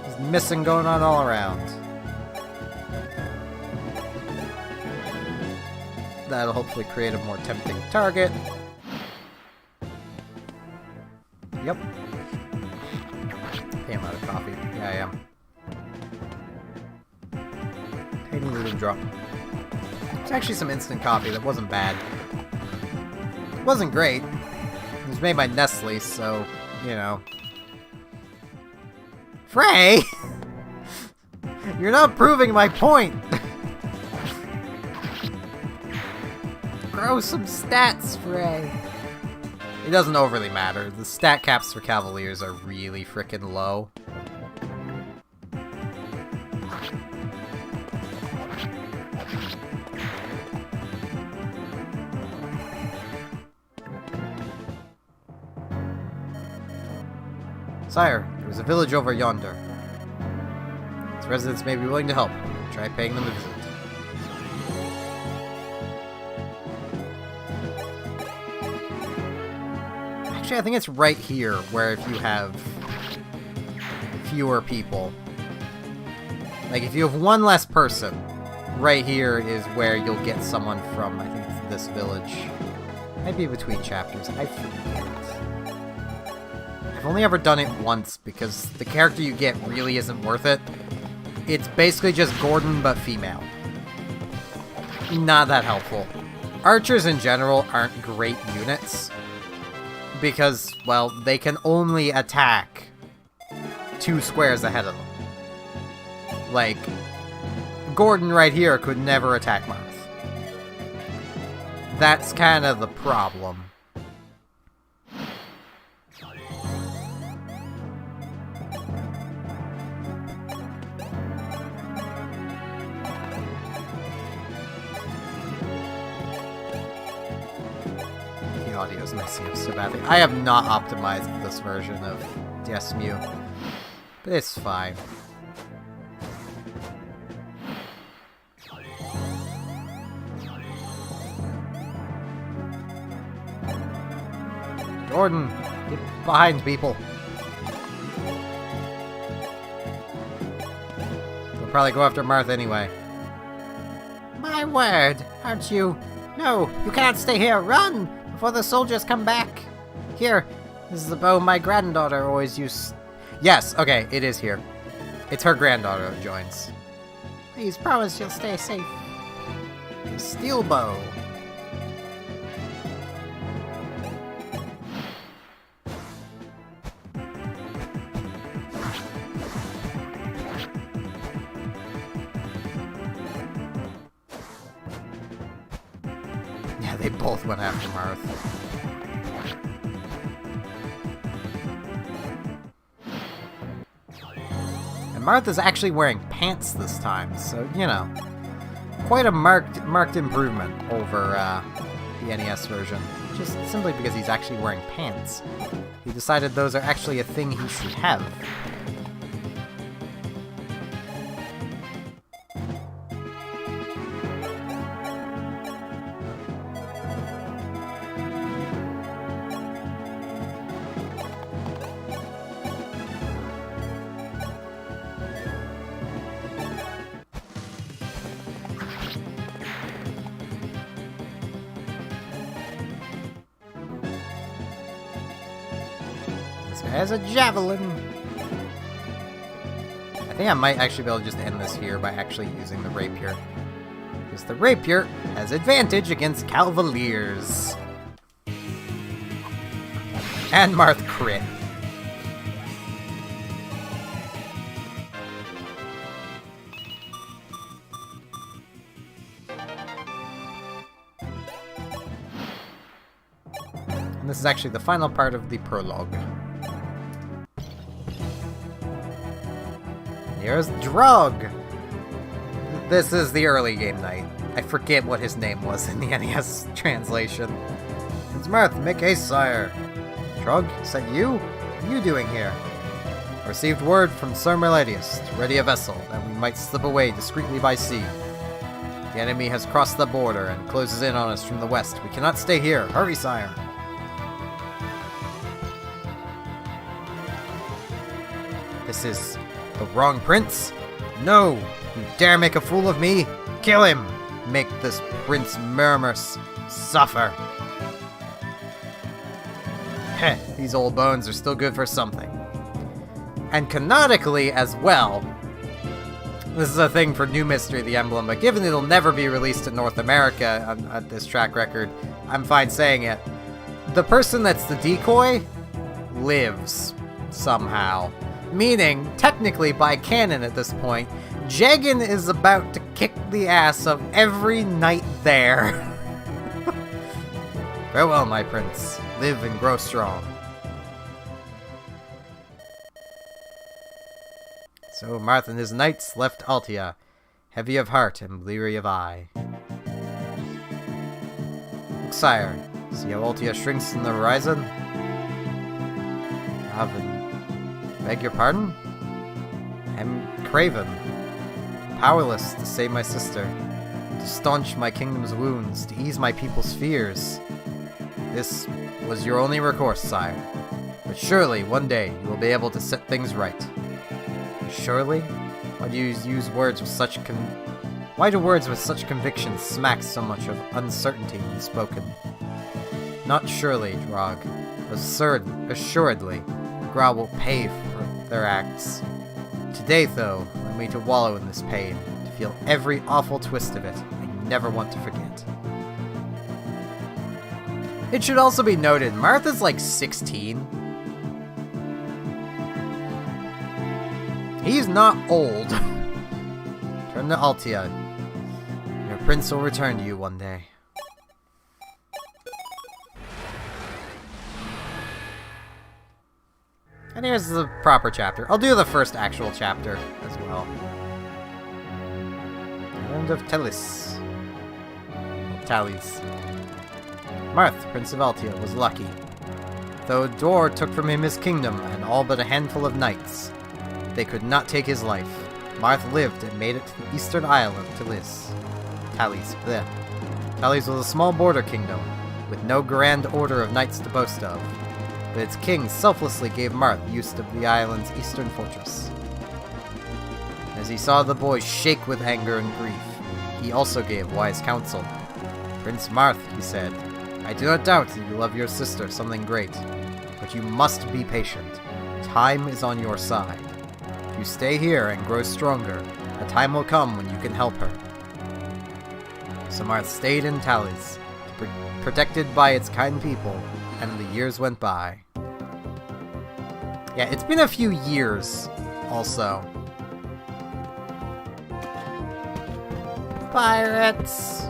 There's missing going on all around. That'll hopefully create a more tempting target. Yep. Hey, I'm out of coffee. Yeah, I am. Tiny little drop. It's actually some instant coffee that wasn't bad. It wasn't great. It was made by Nestle, so, you know. Frey! You're not proving my point! Grow some stats, Frey! It doesn't overly matter. The stat caps for Cavaliers are really frickin' low. Sire, there is a village over yonder. Its residents may be willing to help. Try paying them a visit. Actually, I think it's right here, where if you have fewer people. Like, if you have one less person, right here is where you'll get someone from, I think it's this village. Might be between chapters, I forget. I've only ever done it once, because the character you get really isn't worth it. It's basically just Gordon, but female. Not that helpful. Archers in general aren't great units. Because, well, they can only attack 2 squares ahead of them. Like, Gordon right here could never attack Marth. That's kind of the problem. Audio's messing up so badly. I have not optimized this version of DSMU, but it's fine. Jordan, get behind people. They'll probably go after Marth anyway. My word, aren't you? No, you can't stay here. Run! Before the soldiers come back. Here, this is the bow my granddaughter always used. Yes, okay, it is here. It's her granddaughter that joins. Please promise you'll stay safe. Steel bow. Yeah, they both went after Marth. And Marth is actually wearing pants this time, so, you know, quite a marked improvement over the NES version. Just simply because he's actually wearing pants. He decided those are actually a thing he should have. As a javelin. I think I might actually be able to just end this here by actually using the rapier. Because the rapier has advantage against cavaliers. And Marth crit. And this is actually the final part of the prologue. Here's Drug. This is the early game knight. I forget what his name was in the NES translation. Prince Marth, make haste, sire. Drug, is that you? What are you doing here? I received word from Sir Meladius to ready a vessel that we might slip away discreetly by sea. The enemy has crossed the border and closes in on us from the west. We cannot stay here. Hurry, sire. This is the wrong prince? No! You dare make a fool of me? Kill him! Make this Prince Murmurs suffer. Heh, these old bones are still good for something. And canonically as well, this is a thing for New Mystery of the Emblem, but given it'll never be released in North America on this track record, I'm fine saying it. The person that's the decoy lives somehow. Meaning, technically by canon at this point, Jagan is about to kick the ass of every knight there. Farewell, my prince. Live and grow strong. So Marth and his knights left Altia, heavy of heart and bleary of eye. Look, sire, see how Altia shrinks in the horizon? Beg your pardon? I'm craven, powerless to save my sister, to staunch my kingdom's wounds, to ease my people's fears. This was your only recourse, sire, but surely one day you will be able to set things right. Surely? Why do you use words with such Why do words with such conviction smack so much of uncertainty when spoken? Not surely, Drog. Assuredly, Gra will pay for their acts. Today, though, I'm made to wallow in this pain, to feel every awful twist of it. I never want to forget. It should also be noted, Martha's like 16. He's not old. Turn to Altia. Your prince will return to you one day. And here's the proper chapter. I'll do the first actual chapter as well. Island of Talis. Marth, Prince of Altia, was lucky. Though Dor took from him his kingdom and all but a handful of knights, they could not take his life. Marth lived and made it to the eastern isle of Talis. Talis was a small border kingdom, with no grand order of knights to boast of. But its king selflessly gave Marth use of the island's eastern fortress. As he saw the boy shake with anger and grief, he also gave wise counsel. Prince Marth, he said, I do not doubt that you love your sister something great, but you must be patient. Time is on your side. If you stay here and grow stronger, a time will come when you can help her. So Marth stayed in Talis, protected by its kind people, and the years went by. Yeah, it's been a few years, also. Pirates!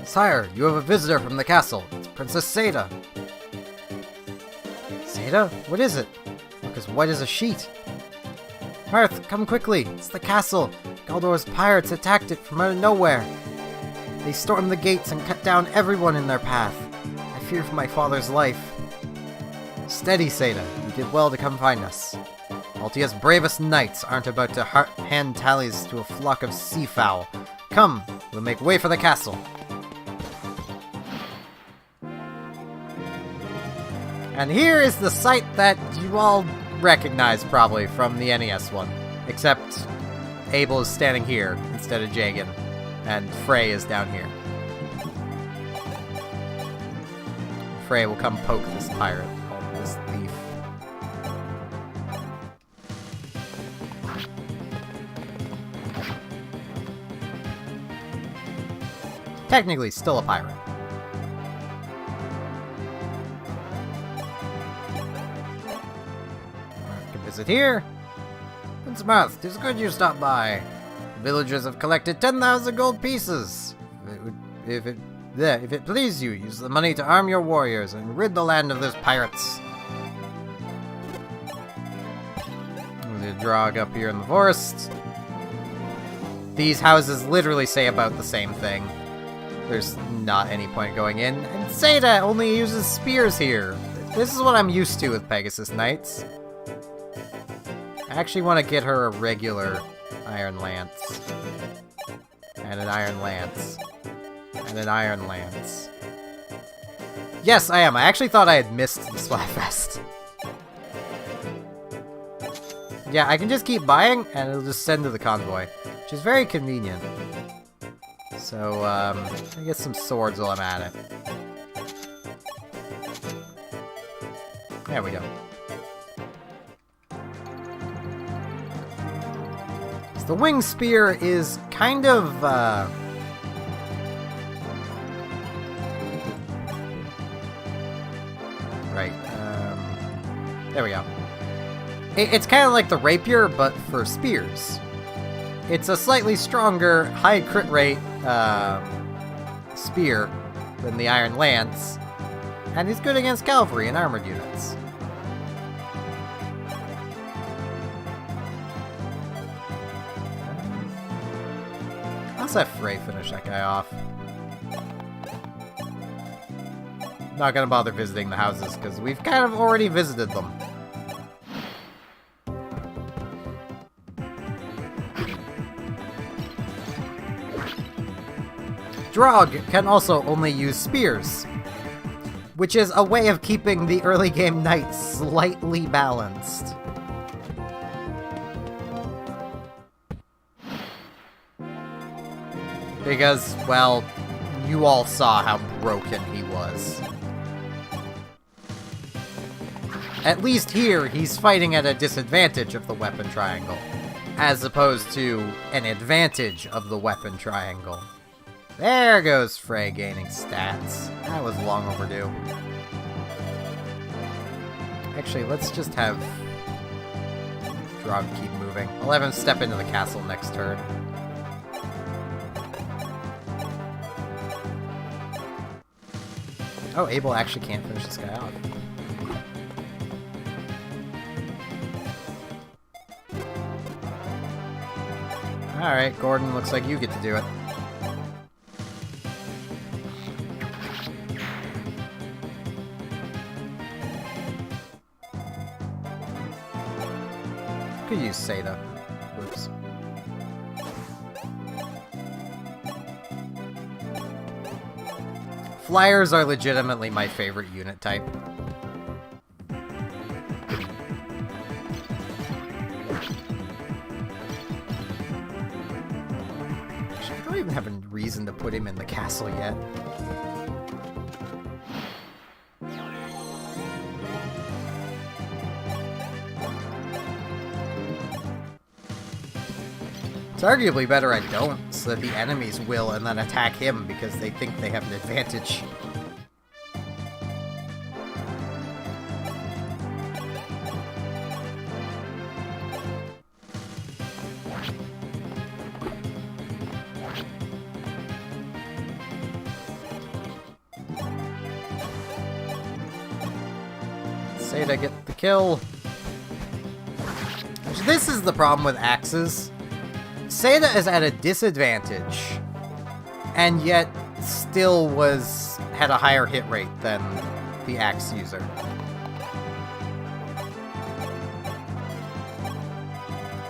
Sire, you have a visitor from the castle. It's Princess Seda. Seda? What is it? Look as white as a sheet. Marth, come quickly. It's the castle. Galdor's pirates attacked it from out of nowhere. They stormed the gates and cut down everyone in their path. I fear for my father's life. Steady, Seda. You did well to come find us. Altia's bravest knights aren't about to hand tallies to a flock of seafowl. Come, we'll make way for the castle. And here is the site that you all recognize probably from the NES one. Except Abel is standing here instead of Jagan, and Frey is down here. Frey will come poke this pirate, or this thief. Technically still a pirate. Is it here? Prince Marth, 'tis good you stopped by. Villagers have collected 10,000 gold pieces. If it please you, use the money to arm your warriors and rid the land of those pirates. There's a Drog up here in the forest. These houses literally say about the same thing. There's not any point going in. And Seda only uses spears here. This is what I'm used to with Pegasus Knights. I actually want to get her a regular Iron Lance. And an Iron Lance. And an Iron Lance. Yes, I am. I actually thought I had missed the Splatfest. Yeah, I can just keep buying, and it'll just send to the convoy. Which is very convenient. So, I get some swords while I'm at it. There we go. So the wing spear is kind of, right, there we go. It's kind of like the rapier, but for spears. It's a slightly stronger, high crit rate, spear than the Iron Lance, and it's good against cavalry and armored units. Let's have Frey finish that guy off. Not gonna bother visiting the houses, because we've kind of already visited them. Drog can also only use spears, which is a way of keeping the early game knights slightly balanced. Because, well, you all saw how broken he was. At least here, he's fighting at a disadvantage of the weapon triangle, as opposed to an advantage of the weapon triangle. There goes Frey gaining stats. That was long overdue. Actually, let's just have Drog keep moving. I'll have him step into the castle next turn. Oh, Abel actually can't finish this guy off. Alright, Gordon, looks like you get to do it. Could use Seda. Whoops. Flyers are legitimately my favorite unit type. I don't even have a reason to put him in the castle yet. It's arguably better I don't, so that the enemies will and then attack him because they think they have an advantage. Seda get the kill. This is the problem with axes. Seda is at a disadvantage, and yet still had a higher hit rate than the axe user.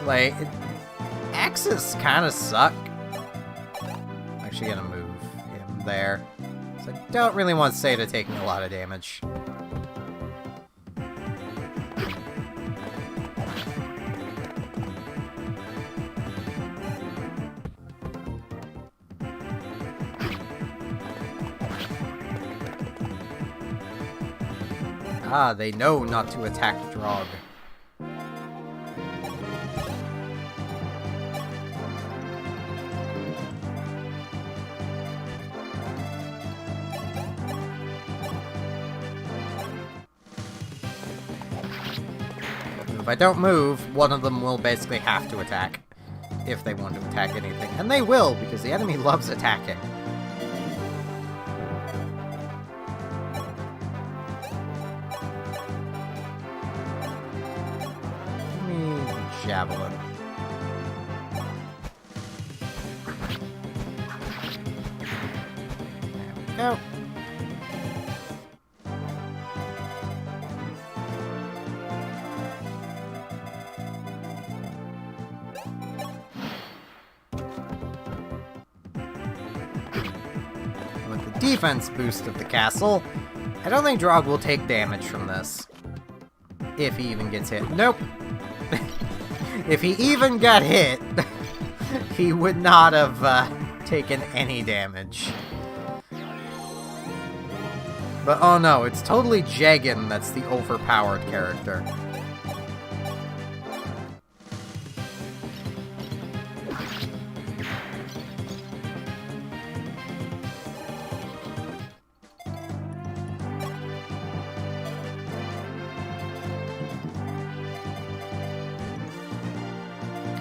Like, axes kind of suck. I'm actually gonna move him there. So I don't really want Seda taking a lot of damage. Ah, they know not to attack Drog. If I don't move, one of them will basically have to attack. if they want to attack anything. And they will, because the enemy loves attacking. Give me Javelin. There we go. Defense boost of the castle, I don't think Drog will take damage from this. If he even gets hit. Nope. If he even got hit, he would not have taken any damage. But oh no, it's totally Jagan that's the overpowered character.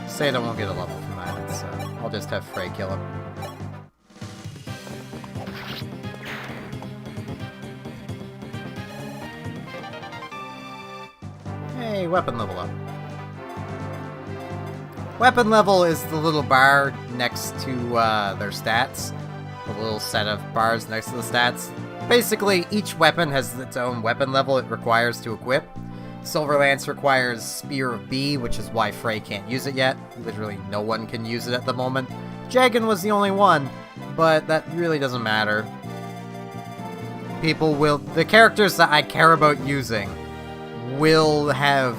Seda won't get a level from that, so I'll just have Frey kill him. Hey, weapon level up. Weapon level is the little bar next to their stats. The little set of bars next to the stats. Basically, each weapon has its own weapon level it requires to equip. Silver Lance requires Spear of B, which is why Frey can't use it yet. Literally no one can use it at the moment. Jagan was the only one, but that really doesn't matter. The characters that I care about using will have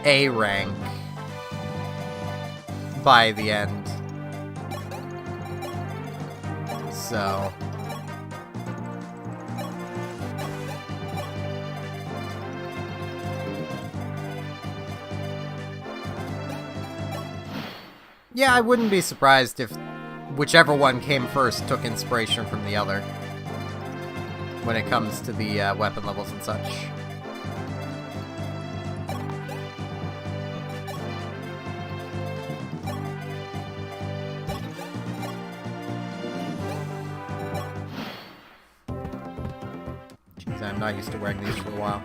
A rank by the end. So... yeah, I wouldn't be surprised if whichever one came first took inspiration from the other when it comes to the weapon levels and such. Jeez, I'm not used to wearing these for a while.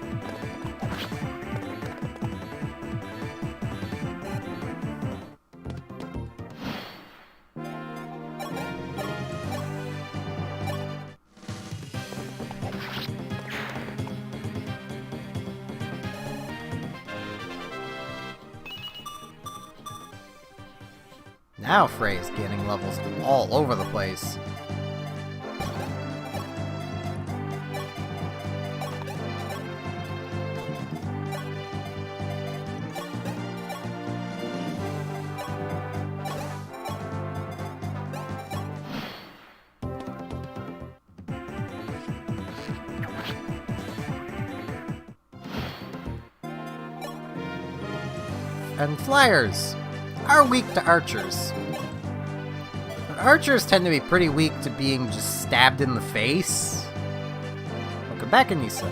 Now Frey is getting levels all over the place. And flyers are weak to archers. But archers tend to be pretty weak to being just stabbed in the face. Welcome back, Anissa.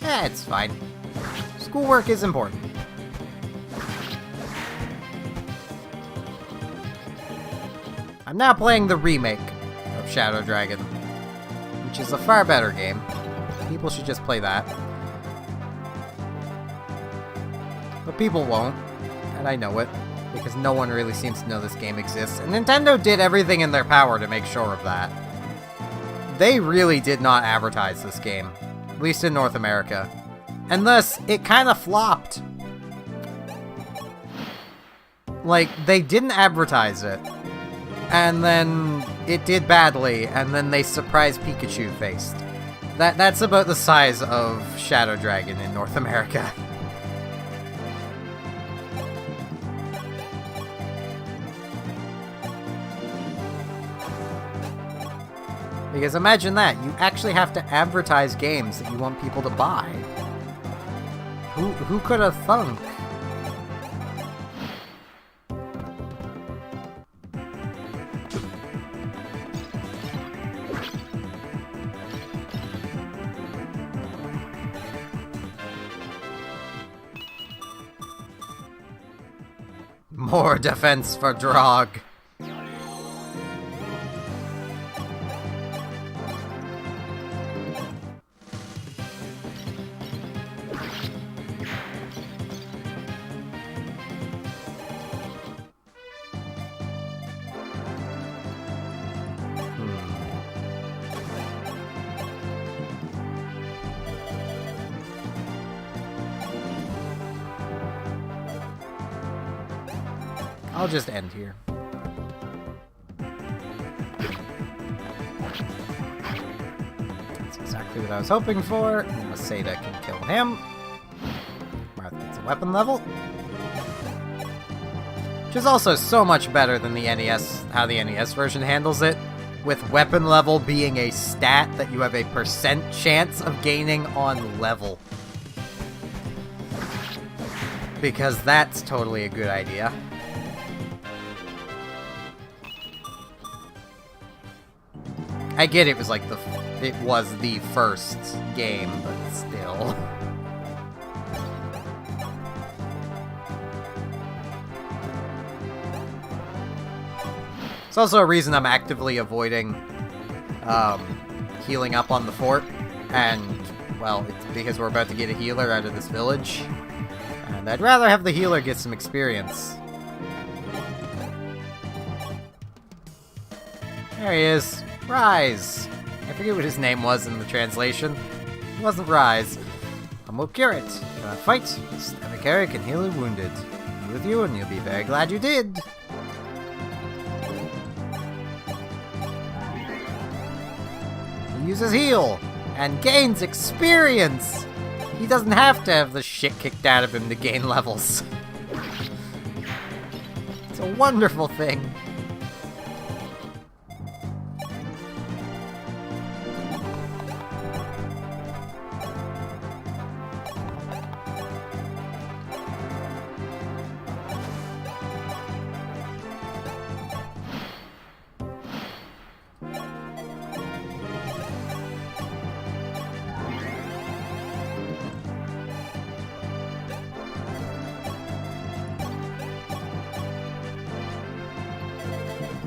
Eh, it's fine. Schoolwork is important. I'm now playing the remake of Shadow Dragon, which is a far better game. People should just play that. But people won't, and I know it, because no one really seems to know this game exists, and Nintendo did everything in their power to make sure of that. They really did not advertise this game, at least in North America, and thus, it kind of flopped. Like, they didn't advertise it, and then it did badly, and then they surprise Pikachu faced. That's about the size of Shadow Dragon in North America. Because imagine that, you actually have to advertise games that you want people to buy. Who could have thunk? Poor defense for Drog. I'll just end here. That's exactly what I was hoping for. Masada can kill him. Marth gets a weapon level. Which is also so much better than the NES, how the NES version handles it. With weapon level being a stat that you have a % chance of gaining on level. Because that's totally a good idea. I get it was like it was the first game, but still. It's also a reason I'm actively avoiding healing up on the fort, and, well, it's because we're about to get a healer out of this village, and I'd rather have the healer get some experience. There he is. Rise! I forget what his name was in the translation. It wasn't Rise. And we'll cure it. Fight! Stomach carry can heal the wounded. Be with you, and you'll be very glad you did. He uses heal and gains experience! He doesn't have to have the shit kicked out of him to gain levels. It's a wonderful thing.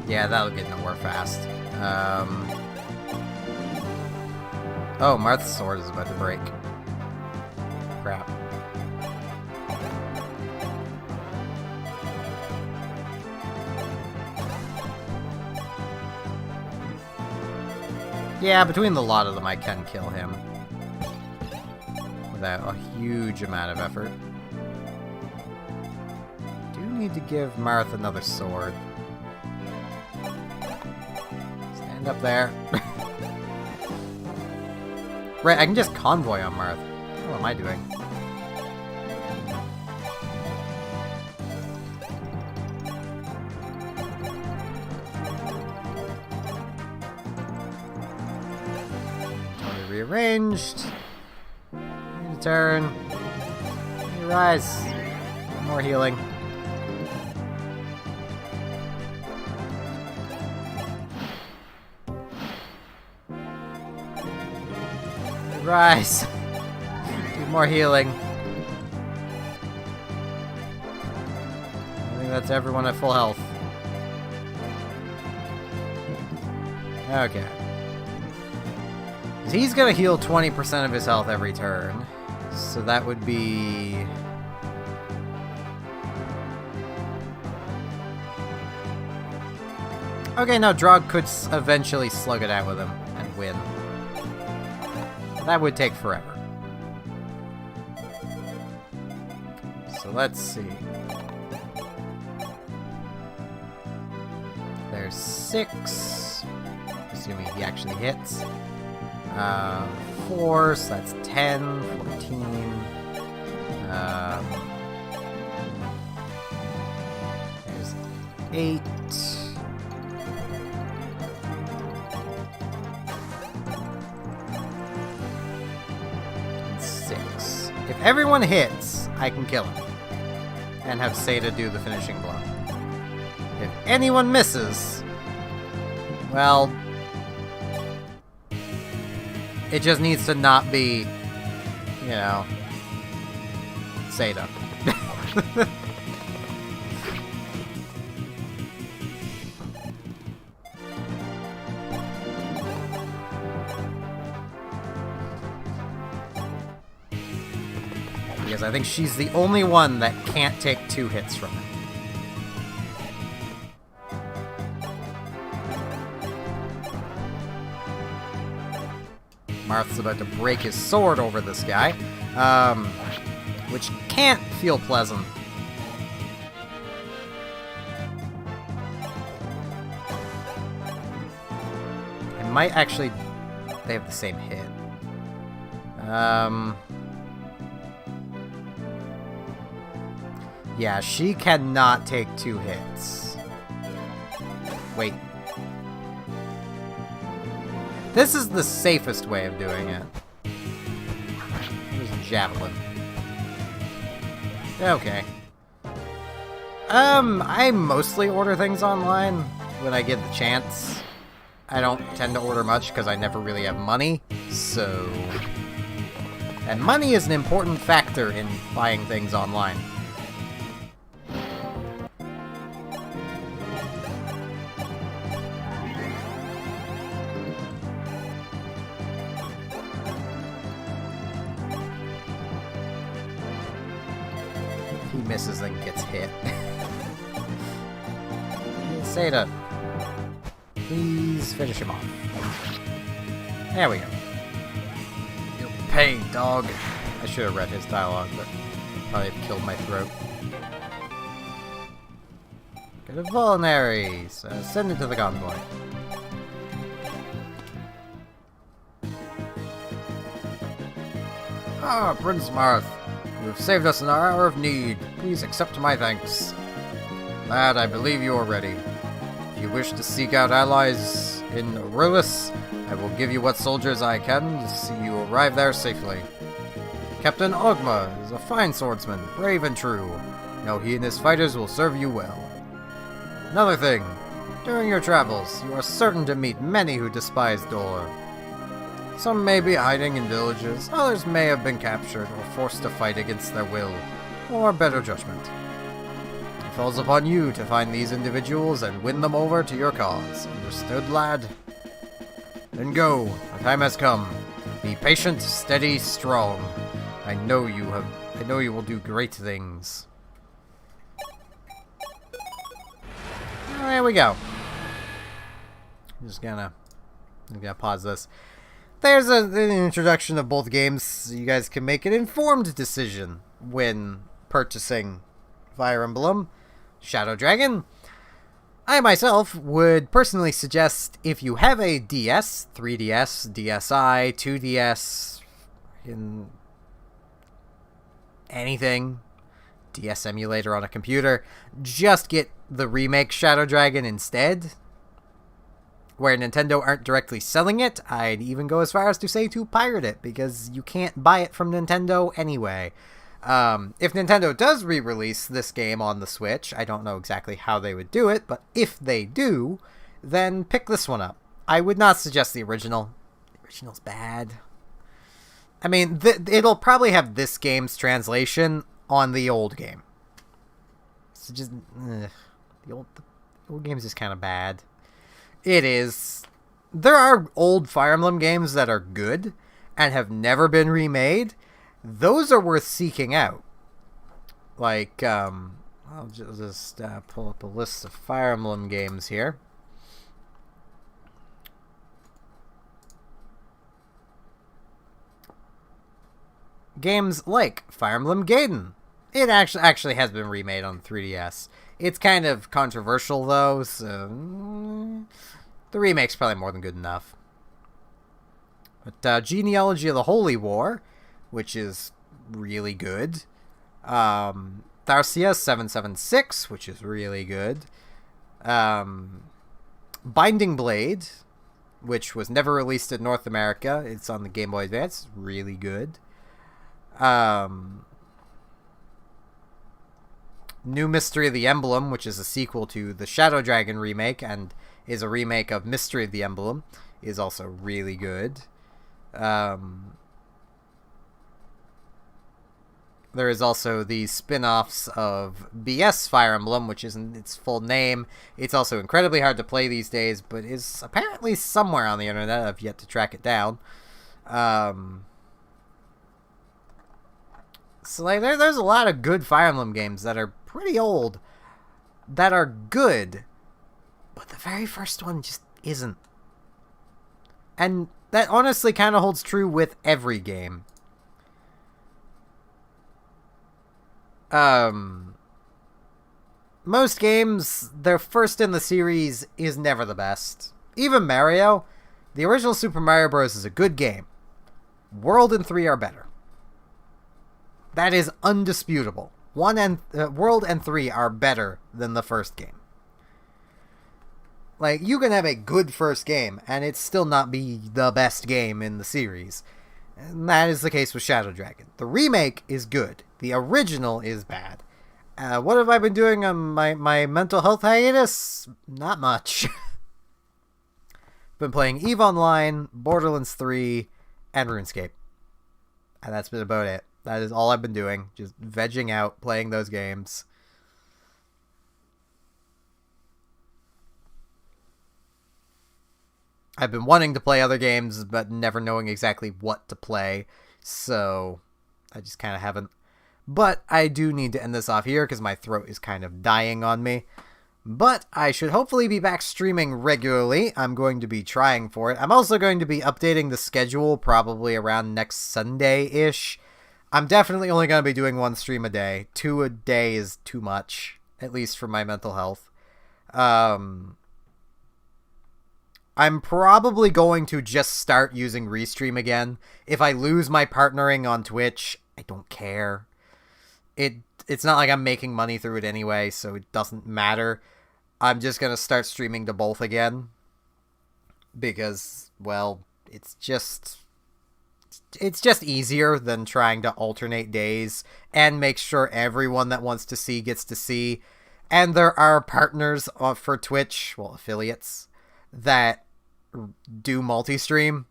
Yeah, that'll get nowhere fast. Oh, Marth's sword is about to break. Crap. Yeah, between the lot of them, I can kill him. Without a huge amount of effort. Do need to give Marth another sword. Up there. Right, I can just convoy on Marth. What am I doing? Totally rearranged. End turn. Rise. More healing. Rise. Do more healing. I think that's everyone at full health. Okay. He's gonna heal 20% of his health every turn. So that would be... Okay, no, Drog could eventually slug it out with him and win. That would take forever. So let's see. There's 6. Assuming he actually hits. 4, so that's 10, 14. There's 8. If everyone hits, I can kill him. And have Seda do the finishing blow. If anyone misses, well, it just needs to not be, you know, Seda. Because I think she's the only one that can't take 2 hits from it. Marth's about to break his sword over this guy, which can't feel pleasant. It might actually... They have the same hit. Yeah, she cannot take 2 hits. Wait. This is the safest way of doing it. There's a javelin. Okay. I mostly order things online when I get the chance. I don't tend to order much because I never really have money, so... And money is an important factor in buying things online. He misses and gets hit. Seda, please finish him off. There we go. You'll pay, dog. I should have read his dialogue, but probably have killed my throat. Get a vulnerary. Send it to the convoy. Ah, Prince Marth. You have saved us in our hour of need. Please accept my thanks. Lad, I believe you are ready. If you wish to seek out allies in Rulis, I will give you what soldiers I can to see you arrive there safely. Captain Ogma is a fine swordsman, brave and true. Know he and his fighters will serve you well. Another thing, during your travels, you are certain to meet many who despise Dor. Some may be hiding in villages, others may have been captured or forced to fight against their will, or better judgment. It falls upon you to find these individuals and win them over to your cause. Understood, lad? Then go. The time has come. Be patient, steady, strong. I know you will do great things. There we go. I'm just gonna pause this. There's an introduction of both games, so you guys can make an informed decision when purchasing Fire Emblem Shadow Dragon. I myself would personally suggest if you have a DS, 3DS, DSi, 2DS, in anything, DS emulator on a computer, just get the remake Shadow Dragon instead. Where Nintendo aren't directly selling it, I'd even go as far as to say to pirate it, because you can't buy it from Nintendo anyway. If Nintendo does re-release this game on the Switch, I don't know exactly how they would do it, but if they do, then pick this one up. I would not suggest the original. The original's bad. I mean, it'll probably have this game's translation on the old game. So just, the old game's just kind of bad. It is. There are old Fire Emblem games that are good and have never been remade. Those are worth seeking out. Like, I'll just pull up a list of Fire Emblem games here. Games like Fire Emblem Gaiden. It actually has been remade on 3DS. It's kind of controversial, though, so the remake's probably more than good enough. But Genealogy of the Holy War, which is really good. Tharcia 776, which is really good. Binding Blade, which was never released in North America. It's on the Game Boy Advance. Really good. New Mystery of the Emblem, which is a sequel to the Shadow Dragon remake and is a remake of Mystery of the Emblem, is also really good. There is also the spin-offs of BS Fire Emblem, which isn't its full name. It's also incredibly hard to play these days, but is apparently somewhere on the internet. I've yet to track it down. So, like, there's a lot of good Fire Emblem games that are pretty old that are good, but the very first one just isn't. And that honestly kind of holds true with every game. Most games, their first in the series is never the best. Even Mario, the original Super Mario Bros. Is a good game. World and 3 are better. That is undisputable. World and 3 are better than the first game. Like, you can have a good first game, and it still not be the best game in the series. And that is the case with Shadow Dragon. The remake is good. The original is bad. What have I been doing on my mental health hiatus? Not much. Been playing EVE Online, Borderlands 3, and RuneScape. And that's been about it. That is all I've been doing. Just vegging out, playing those games. I've been wanting to play other games, but never knowing exactly what to play. So, I just kind of haven't. But I do need to end this off here, because my throat is kind of dying on me. But I should hopefully be back streaming regularly. I'm going to be trying for it. I'm also going to be updating the schedule probably around next Sunday-ish. I'm definitely only going to be doing 1 stream a day. 2 a day is too much, at least for my mental health. I'm probably going to just start using Restream again. If I lose my partnering on Twitch, I don't care. It's not like I'm making money through it anyway, so it doesn't matter. I'm just going to start streaming to both again. Because, well, it's just easier than trying to alternate days and make sure everyone that wants to see gets to see. And there are partners for Twitch, well, affiliates, that do multi-stream.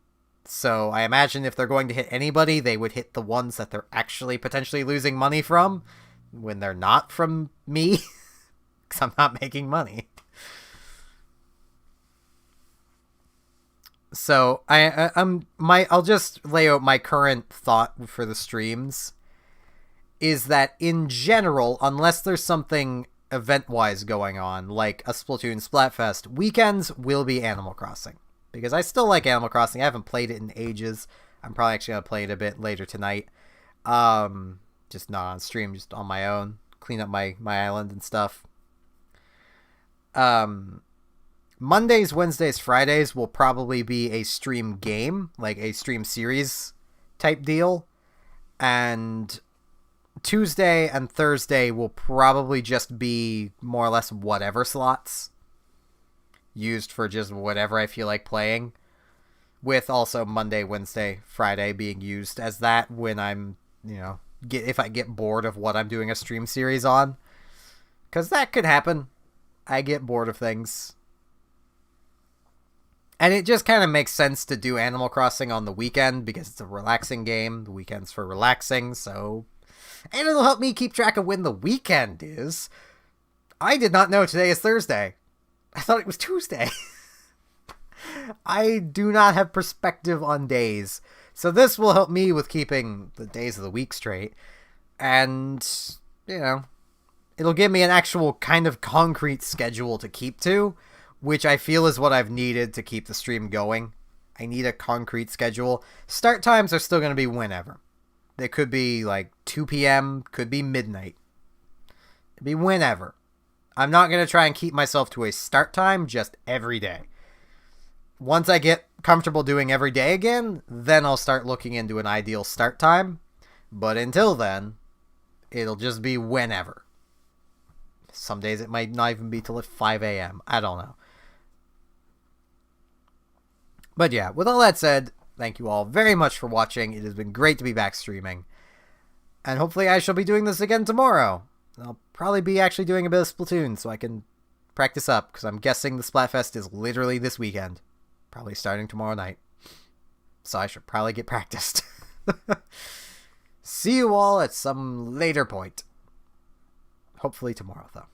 So I imagine if they're going to hit anybody, they would hit the ones that they're actually potentially losing money from when they're not from me, because I'm not making money. So I'll just lay out my current thought for the streams is that in general, unless there's something event-wise going on, like a Splatoon Splatfest, weekends will be Animal Crossing. Because I still like Animal Crossing. I haven't played it in ages. I'm probably actually going to play it a bit later tonight. Just not on stream, just on my own. Clean up my island and stuff. Mondays, Wednesdays, Fridays will probably be a stream game, like a stream series type deal. And Tuesday and Thursday will probably just be more or less whatever slots used for just whatever I feel like playing, with also Monday, Wednesday, Friday being used as that when I'm, if I get bored of what I'm doing a stream series on, because that could happen. I get bored of things. And it just kind of makes sense to do Animal Crossing on the weekend because it's a relaxing game. The weekend's for relaxing, so... And it'll help me keep track of when the weekend is. I did not know today is Thursday. I thought it was Tuesday. I do not have perspective on days. So this will help me with keeping the days of the week straight. And, it'll give me an actual kind of concrete schedule to keep to, which I feel is what I've needed to keep the stream going. I need a concrete schedule. Start times are still going to be whenever. They could be like 2 p.m., could be midnight. It'd be whenever. I'm not going to try and keep myself to a start time just every day. Once I get comfortable doing every day again, then I'll start looking into an ideal start time. But until then, it'll just be whenever. Some days it might not even be till 5 a.m. I don't know. But yeah, with all that said, thank you all very much for watching. It has been great to be back streaming. And hopefully I shall be doing this again tomorrow. I'll probably be actually doing a bit of Splatoon so I can practice up, because I'm guessing the Splatfest is literally this weekend. Probably starting tomorrow night. So I should probably get practiced. See you all at some later point. Hopefully tomorrow, though.